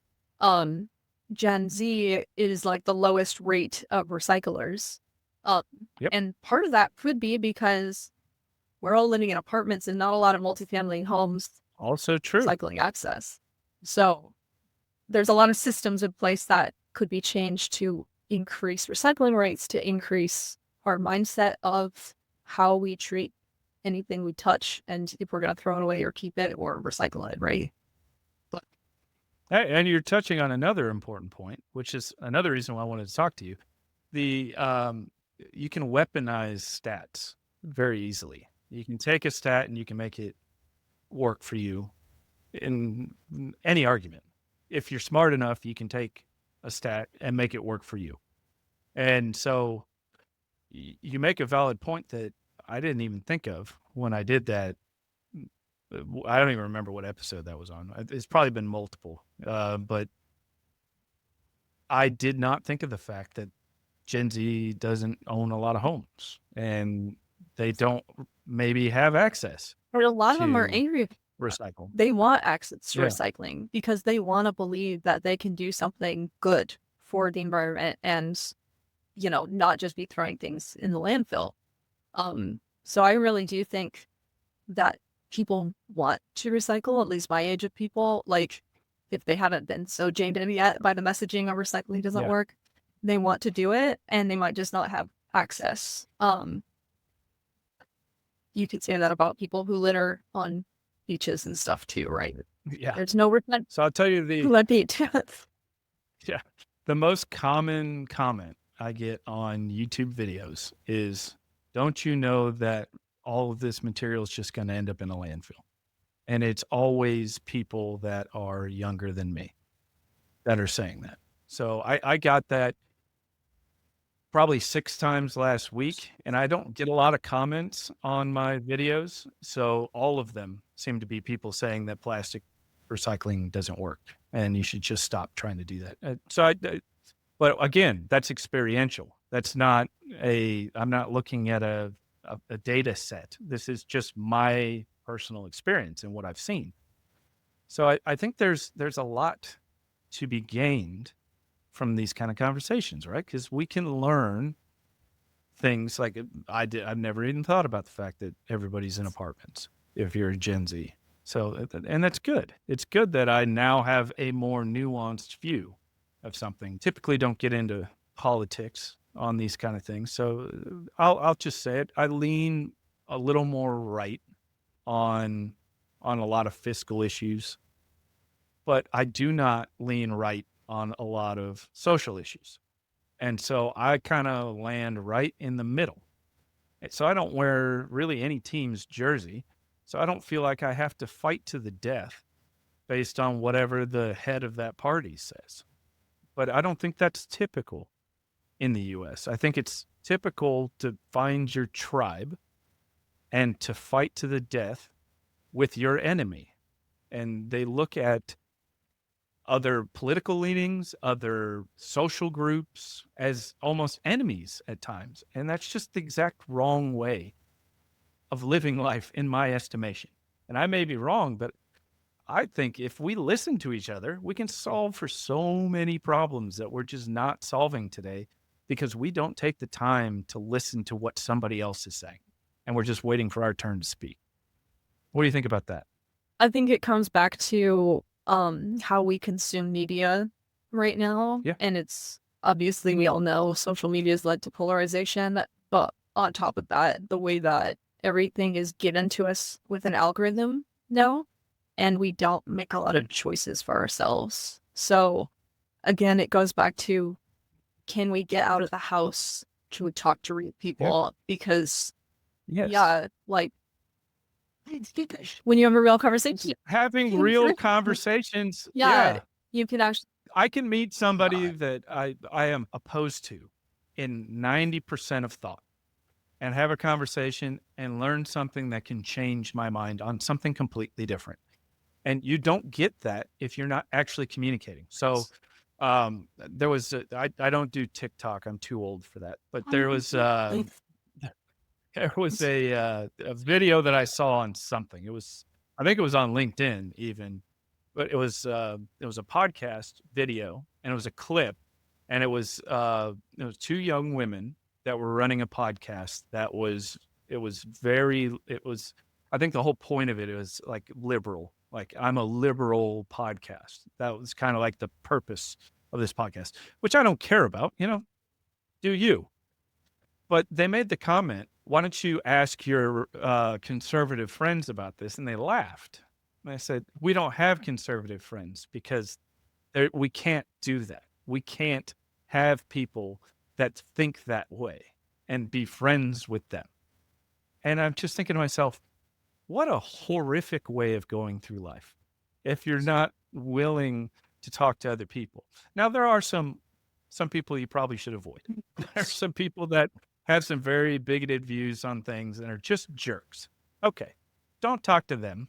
Gen Z is like the lowest rate of recyclers. And part of that could be because we're all living in apartments and not a lot of multifamily homes. Also true. Recycling access. So there's a lot of systems in place that could be changed to increase recycling rates, to increase our mindset of how we treat anything we touch, and if we're going to throw it away or keep it or recycle it, right? And you're touching on another important point, which is another reason why I wanted to talk to you. You can weaponize stats very easily. You can take a stat and you can make it work for you in any argument. If you're smart enough, you can take a stat and make it work for you. And so you make a valid point that I didn't even think of when I did that. I don't even remember what episode that was on. It's probably been multiple, but I did not think of the fact that Gen Z doesn't own a lot of homes and they don't maybe have access. Or a lot of them are angry. Recycle. They want access to recycling because they want to believe that they can do something good for the environment and, not just be throwing things in the landfill. So I really do think that people want to recycle, at least my age of people. Like, if they haven't been so jaded yet by the messaging of recycling doesn't work, they want to do it, and they might just not have access. You could say that about people who litter on beaches and stuff too, right? Yeah. There's no return. So I'll tell you the most common comment I get on YouTube videos is, don't you know that all of this material is just going to end up in a landfill? And it's always people that are younger than me that are saying that. So I got that probably 6 times last week, and I don't get a lot of comments on my videos. So all of them seem to be people saying that plastic recycling doesn't work and you should just stop trying to do that. But again, that's experiential. That's not I'm not looking at a data set. This is just my personal experience and what I've seen. So I think there's a lot to be gained from these kind of conversations, right? Because we can learn things like I've never even thought about the fact that everybody's in apartments if you're a Gen Z. So, and that's good. It's good that I now have a more nuanced view of something. Typically don't get into politics on these kind of things. So I'll just say it. I lean a little more right on a lot of fiscal issues, but I do not lean right on a lot of social issues. And so I kind of land right in the middle. So I don't wear really any team's jersey. So I don't feel like I have to fight to the death based on whatever the head of that party says. But I don't think that's typical in the US. I think it's typical to find your tribe and to fight to the death with your enemy. And they look at other political leanings, other social groups as almost enemies at times. And that's just the exact wrong way of living life in my estimation. And I may be wrong, but I think if we listen to each other, we can solve for so many problems that we're just not solving today because we don't take the time to listen to what somebody else is saying. And we're just waiting for our turn to speak. What do you think about that? I think it comes back to how we consume media right now. Yeah. And it's obviously, we all know social media has led to polarization, but on top of that, the way that everything is given to us with an algorithm now, and we don't make a lot of choices for ourselves. So again, it goes back to, can we get out of the house to talk to real people? Because yeah, like when you have a real conversation, having real conversations. you can actually, I can meet somebody that I am opposed to in 90% of thought and have a conversation and learn something that can change my mind on something completely different. And you don't get that if you're not actually communicating. So there was, I don't do TikTok. I'm too old for that. But there was a video that I saw on something. I think it was on LinkedIn even, but it was a podcast video and it was a clip, and it was 2 young women that were running a podcast that was I think the whole point of it was like liberal. Like, I'm a liberal podcast. That was kind of like the purpose of this podcast, which I don't care about, do you? But they made the comment, why don't you ask your conservative friends about this? And they laughed. And I said, we don't have conservative friends because we can't do that. We can't have people that think that way and be friends with them. And I'm just thinking to myself, what a horrific way of going through life if you're not willing to talk to other people. Now, there are some people you probably should avoid. There are some people that have some very bigoted views on things and are just jerks. Okay, don't talk to them.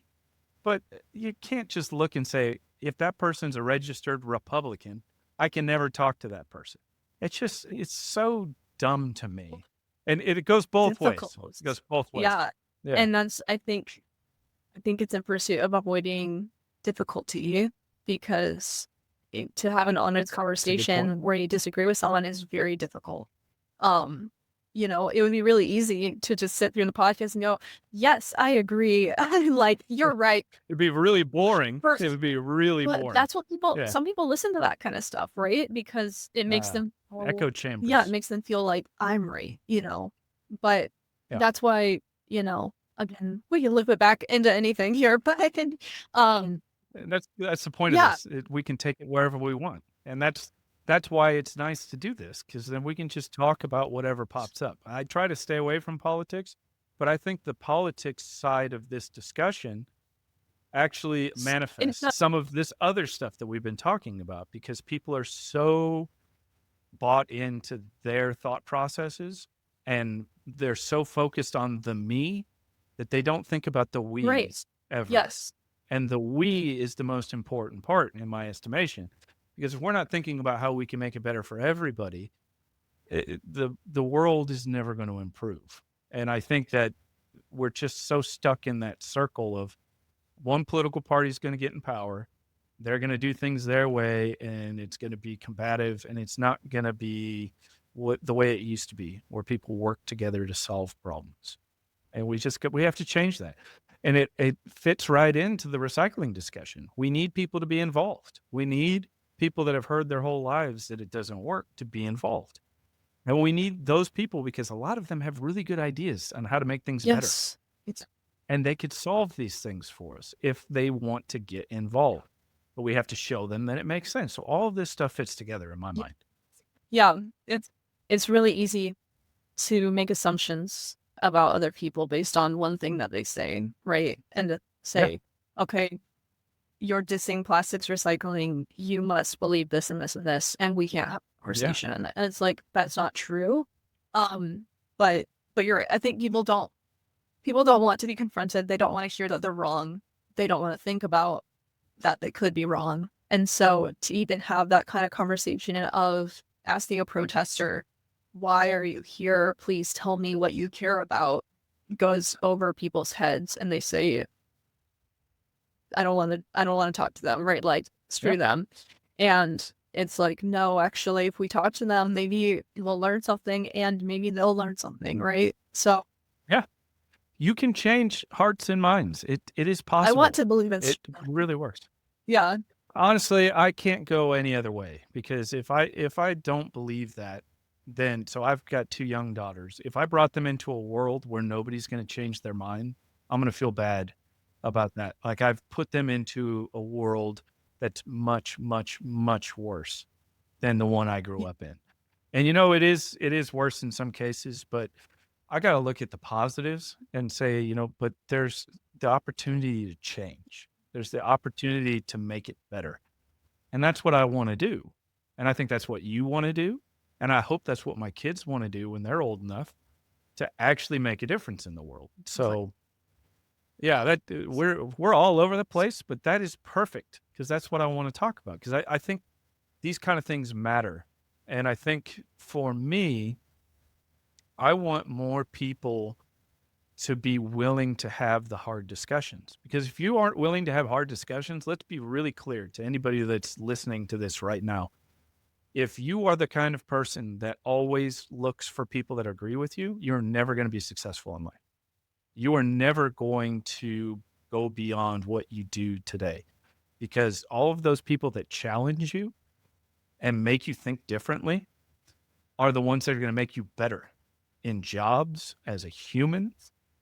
But you can't just look and say, if that person's a registered Republican, I can never talk to that person. It's so dumb to me. And it goes both ways. It goes both ways. Yeah. And that's, I think it's in pursuit of avoiding difficulty, because to have an honest conversation where you disagree with someone is very difficult. It would be really easy to just sit through the podcast and go, yes, I agree. Like, you're right. It'd be really boring. It would be really boring. That's what some people listen to that kind of stuff, right? Because it makes them echo chambers. Yeah, it makes them feel like I'm right, But that's why, again, we can loop it back into anything here, but that's the point of this. We can take it wherever we want. And that's why it's nice to do this, because then we can just talk about whatever pops up. I try to stay away from politics, but I think the politics side of this discussion actually And it's manifest not some of this other stuff that we've been talking about, because people are so bought into their thought processes and they're so focused on the me that they don't think about the right. we's ever. Yes. And the we is the most important part in my estimation, because if we're not thinking about how we can make it better for everybody, the world is never going to improve. And I think that we're just so stuck in that circle of one political party is going to get in power. They're going to do things their way, and it's going to be combative, and it's not going to be the way it used to be, where people work together to solve problems. And we have to change that. And it fits right into the recycling discussion. We need people to be involved. We need people that have heard their whole lives that it doesn't work to be involved. And we need those people because a lot of them have really good ideas on how to make things better. Yes. It's And they could solve these things for us if they want to get involved. But we have to show them that it makes sense. So all of this stuff fits together in my y- mind. yeah, it's really easy to make assumptions about other people based on one thing that they say, right? And to Yeah. say, okay, you're dissing plastics recycling, you must believe this and this and this, and we can't have a Yeah. conversation. And it's like, that's not true. But you're right. I think people don't want to be confronted. They don't want to hear that they're wrong. They don't want to think about that they could be wrong. And so to even have that kind of conversation of asking a protester, why are you here? Please tell me what you care about, goes over people's heads, and they say, I don't want to talk to them, right? Like, screw Yeah. them. And it's like, no, actually, if we talk to them, maybe we'll learn something, and maybe they'll learn something, right? So Yeah. You can change hearts and minds. It is I possible. want to believe it's It really works. yeah. Honestly, I can't go any other way, because if I don't believe that, then so I've got 2 young daughters. If I brought them into a world where nobody's going to change their mind, I'm going to feel bad about that. Like, I've put them into a world that's much, much, much worse than the one I grew up in. And it is worse in some cases, but I got to look at the positives and say, but there's the opportunity to change. There's the opportunity to make it better. And that's what I want to do. And I think that's what you want to do. And I hope that's what my kids want to do when they're old enough to actually make a difference in the world. So, yeah, that we're all over the place, but that is perfect, because that's what I want to talk about. Because I think these kind of things matter. And I think for me, I want more people to be willing to have the hard discussions. Because if you aren't willing to have hard discussions, let's be really clear to anybody that's listening to this right now. If you are the kind of person that always looks for people that agree with you, you're never going to be successful in life. You are never going to go beyond what you do today, because all of those people that challenge you and make you think differently are the ones that are going to make you better in jobs, as a human,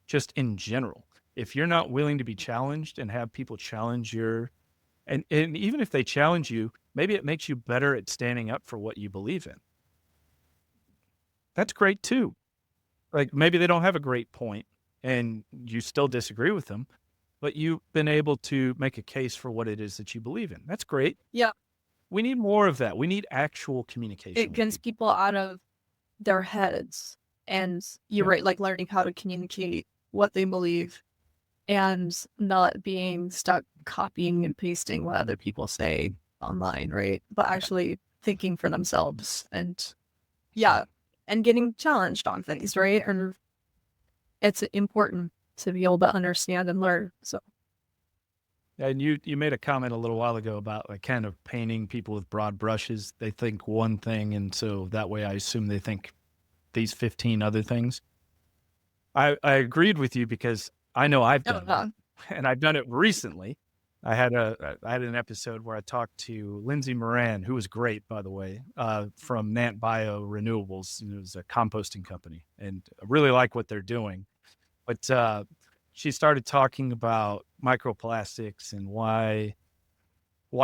just in general. If you're not willing to be challenged and have people challenge and even if they challenge you, maybe it makes you better at standing up for what you believe in. That's great too. Like, maybe they don't have a great point and you still disagree with them, but you've been able to make a case for what it is that you believe in. That's great. Yeah. We need more of that. We need actual communication It with gets people. people out of their heads. And you're Yeah. right, like learning how to communicate what they believe and not being stuck copying and pasting what other people say online, right? But actually thinking for themselves and and getting challenged on things, right? And it's important to be able to understand and learn. So And you made a comment a little while ago about, like, kind of painting people with broad brushes. They think one thing, and so that way I assume they think these 15 other things. I agreed with you because I know I've done that, and I've done it recently. I had an episode where I talked to Lindsay Moran, who was great, by the way, from Nant Bio Renewables. It was a composting company, and I really like what they're doing. But she started talking about microplastics and why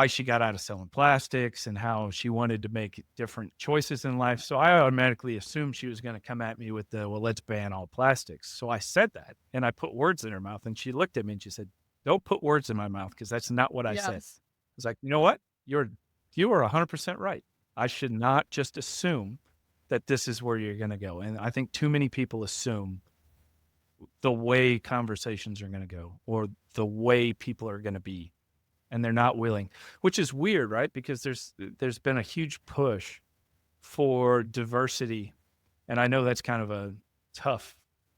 she got out of selling plastics and how she wanted to make different choices in life. So I automatically assumed she was going to come at me with well, let's ban all plastics. So I said that, and I put words in her mouth, and she looked at me and she said, don't put words in my mouth because that's not what I said. Yes. It's like, you know what? You are 100% right. I should not just assume that this is where you're going to go. And I think too many people assume the way conversations are going to go or the way people are going to be, and they're not willing, which is weird, right? Because there's been a huge push for diversity. And I know that's kind of a tough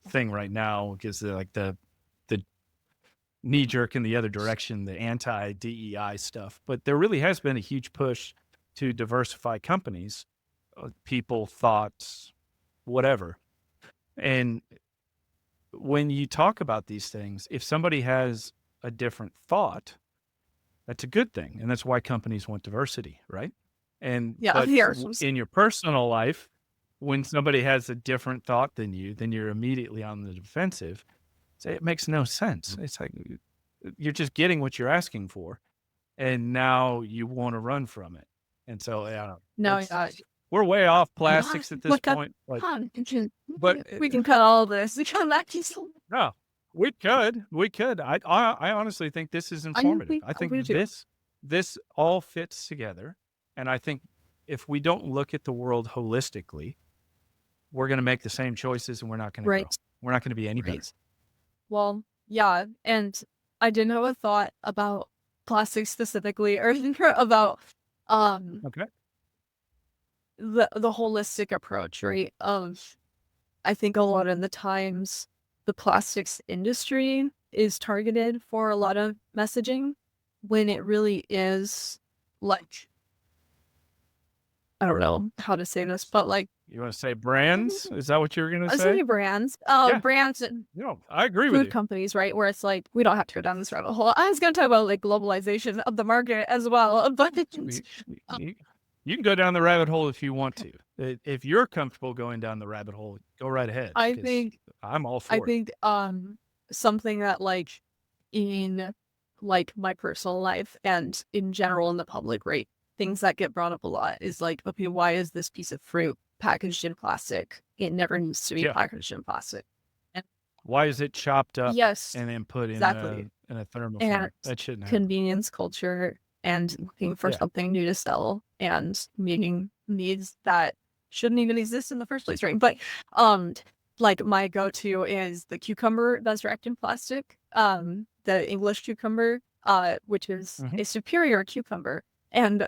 thing right now because like the knee jerk in the other direction, the anti-DEI stuff. But there really has been a huge push to diversify companies, people, thoughts, whatever. And when you talk about these things, if somebody has a different thought, that's a good thing. And that's why companies want diversity, right? And but in your personal life, when somebody has a different thought than you, then you're immediately on the defensive. Say it makes no sense. It's like you're just getting what you're asking for, and now you want to run from it. And so, we're way off plastics at this point. But we can cut all this. We can no, we could. I honestly think this is informative. I think this all fits together, and I think if we don't look at the world holistically, we're going to make the same choices, and we're not going to grow. We're not going to be any better. Well, yeah, and I didn't have a thought about plastics specifically, or about the holistic approach, right? I think a lot of the times the plastics industry is targeted for a lot of messaging when it really is like, I don't know how to say this, but like, you want to say brands? Is that what you were going to say? Say brands. Brands and I agree with you. Food companies, right? Where it's like, we don't have to go down this rabbit hole. I was going to talk about like globalization of the market as well. But you can go down the rabbit hole if you want to. If you're comfortable going down the rabbit hole, go right ahead. I think I'm all for it. I think something that like in like my personal life and in general in the public, right? Things that get brought up a lot is like, okay, why is this piece of fruit packaged in plastic? It never needs to be packaged in plastic. And why is it chopped up? Yes, and then put in a thermoform? That shouldn't happen. Convenience culture and looking for something new to sell and meeting needs that shouldn't even exist in the first place, right? But like my go-to is the cucumber that's wrapped in plastic, the English cucumber, which is a superior cucumber. And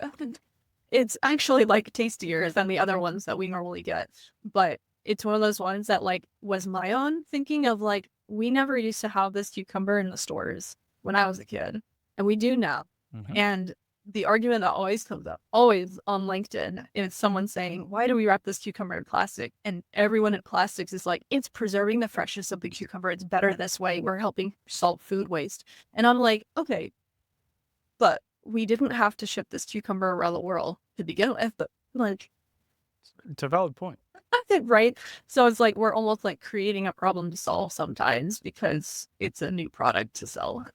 it's actually like tastier than the other ones that we normally get. But it's one of those ones that like was my own thinking of like, we never used to have this cucumber in the stores when I was a kid. And we do now. And the argument that always comes up, always on LinkedIn, is someone saying, why do we wrap this cucumber in plastic? And everyone in plastics is like, it's preserving the freshness of the cucumber. It's better this way. We're helping solve food waste. And I'm like, okay, but we didn't have to ship this cucumber around the world to begin with. But like, it's a valid point. Right? So it's like, we're almost like creating a problem to solve sometimes because it's a new product to sell.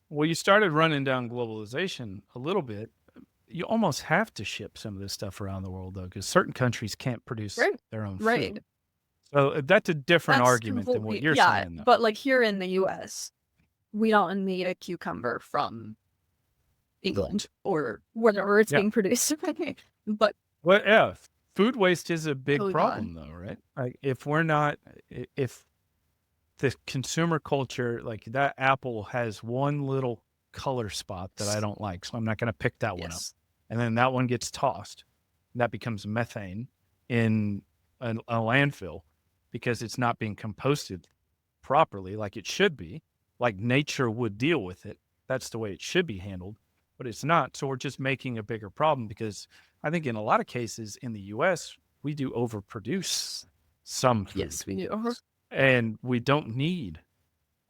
Well, you started running down globalization a little bit. You almost have to ship some of this stuff around the world, though, because certain countries can't produce their own food. So that's a different argument than what you're saying, though. But like here in the U.S., we don't need a cucumber from England or wherever it's being produced. But food waste is a big problem, though, right? Like if the consumer culture, like that apple has one little color spot that I don't like, so I'm not going to pick that one up. And then that one gets tossed. And that becomes methane in a landfill because it's not being composted properly like it should be, like nature would deal with it. That's the way it should be handled, but it's not. So we're just making a bigger problem because I think in a lot of cases in the U.S., we do overproduce some food. Yes, we do. And we don't need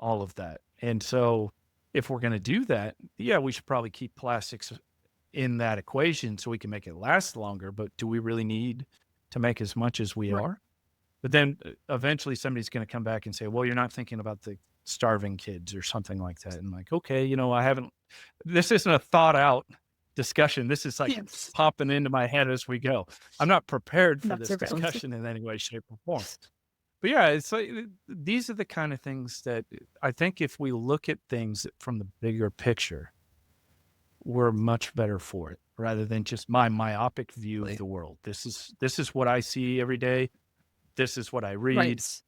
all of that. And so if we're going to do that, we should probably keep plastics in that equation so we can make it last longer. But do we really need to make as much as we are? But then eventually somebody's going to come back and say, well, you're not thinking about the starving kids or something like that. And like, okay, this isn't a thought out discussion. This is like popping into my head as we go. I'm not prepared for this discussion in any way, shape, or form. But yeah, it's like these are the kind of things that I think if we look at things from the bigger picture, we're much better for it rather than just my myopic view of the world. This is what I see every day. This is what I read. Right.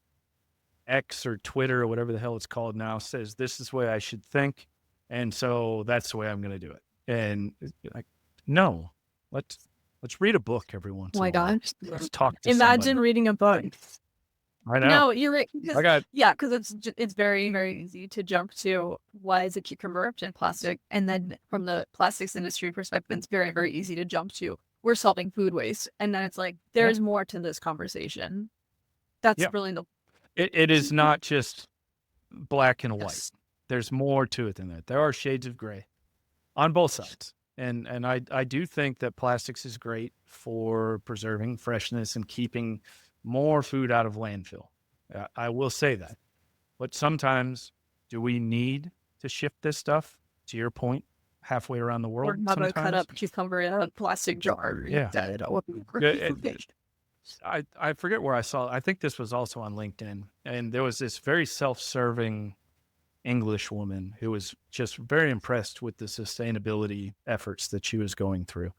X or Twitter or whatever the hell it's called now says this is the way I should think, and so that's the way I'm going to do it. And like, no, let's read a book every once Oh in my a while. gosh. Let's talk to Imagine somebody. reading a book. I know. No, you're right. I got Yeah, because it's very, very easy to jump to why is a cucumber wrapped in plastic, and then from the plastics industry perspective, it's very, very easy to jump to we're solving food waste, and then it's like there's more to this conversation. That's Yeah. really the it is not just black and white. yes. There's more to it than that. There are shades of gray on both sides. And I do think that plastics is great for preserving freshness and keeping more food out of landfill. I will say that. But sometimes, do we need to ship this stuff, to your point, halfway around the world? Or how to cut sometimes? up cucumber in a plastic jar. Yeah. That would be Yeah, great. I forget where I saw it. I think this was also on LinkedIn. And there was this very self-serving English woman who was just very impressed with the sustainability efforts that she was going through.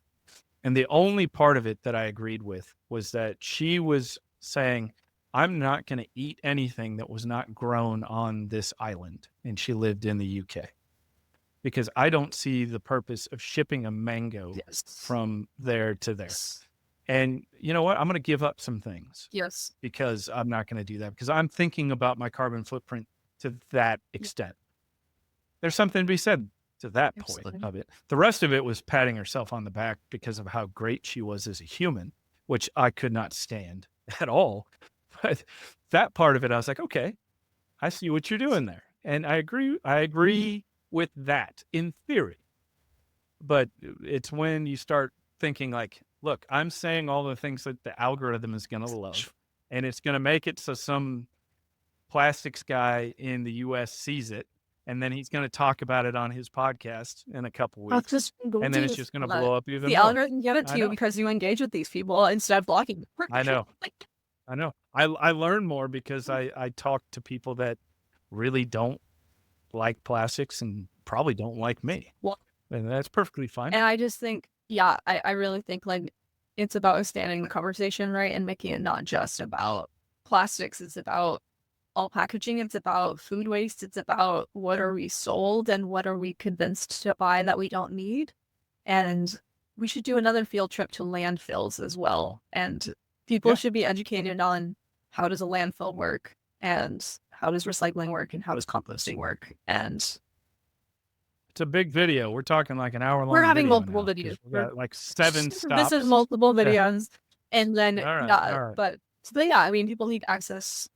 And the only part of it that I agreed with was that she was saying, I'm not going to eat anything that was not grown on this island. And she lived in the UK because I don't see the purpose of shipping a mango Yes. from there to there. And you know what? I'm going to give up some things Yes. because I'm not going to do that because I'm thinking about my carbon footprint to that extent. There's something to be said to that point Absolutely. of it. The rest of it was patting herself on the back because of how great she was as a human, which I could not stand at all. But that part of it, I was like, okay, I see what you're doing there. And I agree with that in theory. But it's when you start thinking like, look, I'm saying all the things that the algorithm is going to love, and it's going to make it so some plastics guy in the US sees it, and then he's going to talk about it on his podcast in a couple weeks, and then it's just going to blow up even the more. algorithm give it to I you know. because you engage with these people instead of blocking them. I know. I know. I learn more because I talk to people that really don't like plastics and probably don't like me. Well, And that's perfectly fine. and I just think, yeah, I really think like it's about expanding the conversation, right? And making it not just about plastics. It's about all packaging. It's about food waste. It's about what are we sold and what are we convinced to buy that we don't need. And we should do another field trip to landfills as well. And people Yeah. should be educated on how does a landfill work and how does recycling work and how does composting work. And It's a big video. We're talking like an hour long. we're having video multiple now, 'cause videos. We got like 7 stops. This is multiple Yeah. videos. And then, All right, yeah, all right. but yeah, I mean, people need access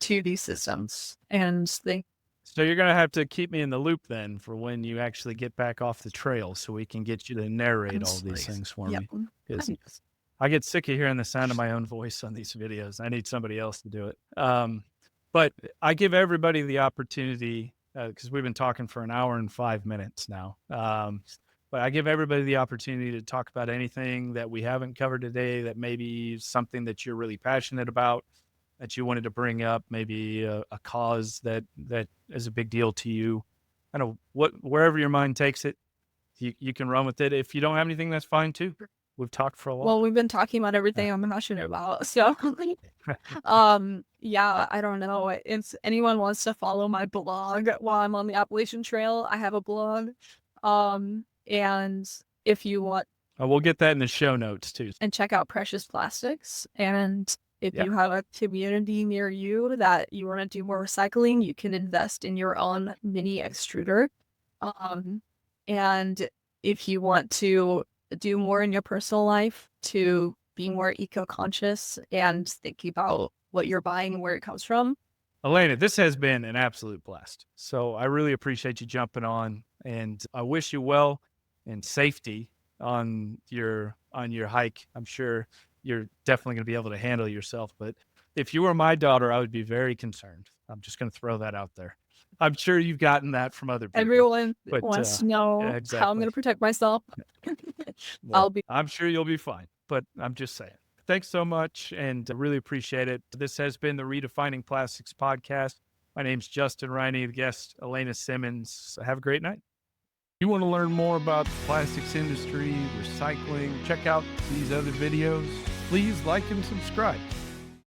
to these systems and they, So you're gonna have to keep me in the loop then for when you actually get back off the trail, so we can get you to narrate all these things for yeah. me. 'Cause I get sick of hearing the sound of my own voice on these videos. I need somebody else to do it. But I give everybody the opportunity because we've been talking for an hour and 5 minutes now. But I give everybody the opportunity to talk about anything that we haven't covered today that maybe is something that you're really passionate about, that you wanted to bring up, maybe a cause that is a big deal to you. I know wherever your mind takes it, you can run with it. If you don't have anything, that's fine too. We've talked for a while. Well, we've been talking about everything I'm passionate about. So, yeah, I don't know. If anyone wants to follow my blog while I'm on the Appalachian Trail, I have a blog. And if you want, We'll get that in the show notes too. and check out Precious Plastics. And if Yeah. you have a community near you that you want to do more recycling, you can invest in your own mini extruder. And if you want to do more in your personal life to be more eco-conscious and think about what you're buying and where it comes from. Elena, this has been an absolute blast. So I really appreciate you jumping on, and I wish you well and safety on your hike. I'm sure you're definitely going to be able to handle yourself, but if you were my daughter, I would be very concerned. I'm just going to throw that out there. I'm sure you've gotten that from other people. Everyone But, wants to know yeah, how I'm exactly. going to protect myself. Well, I'll be I'm sure you'll be fine, but I'm just saying. Thanks so much, and I really appreciate it. This has been the Redefining Plastics podcast. My name's Justin Riney, the guest, Elayna Simmons. Have a great night. You want to learn more about the plastics industry, recycling, check out these other videos, please like and subscribe.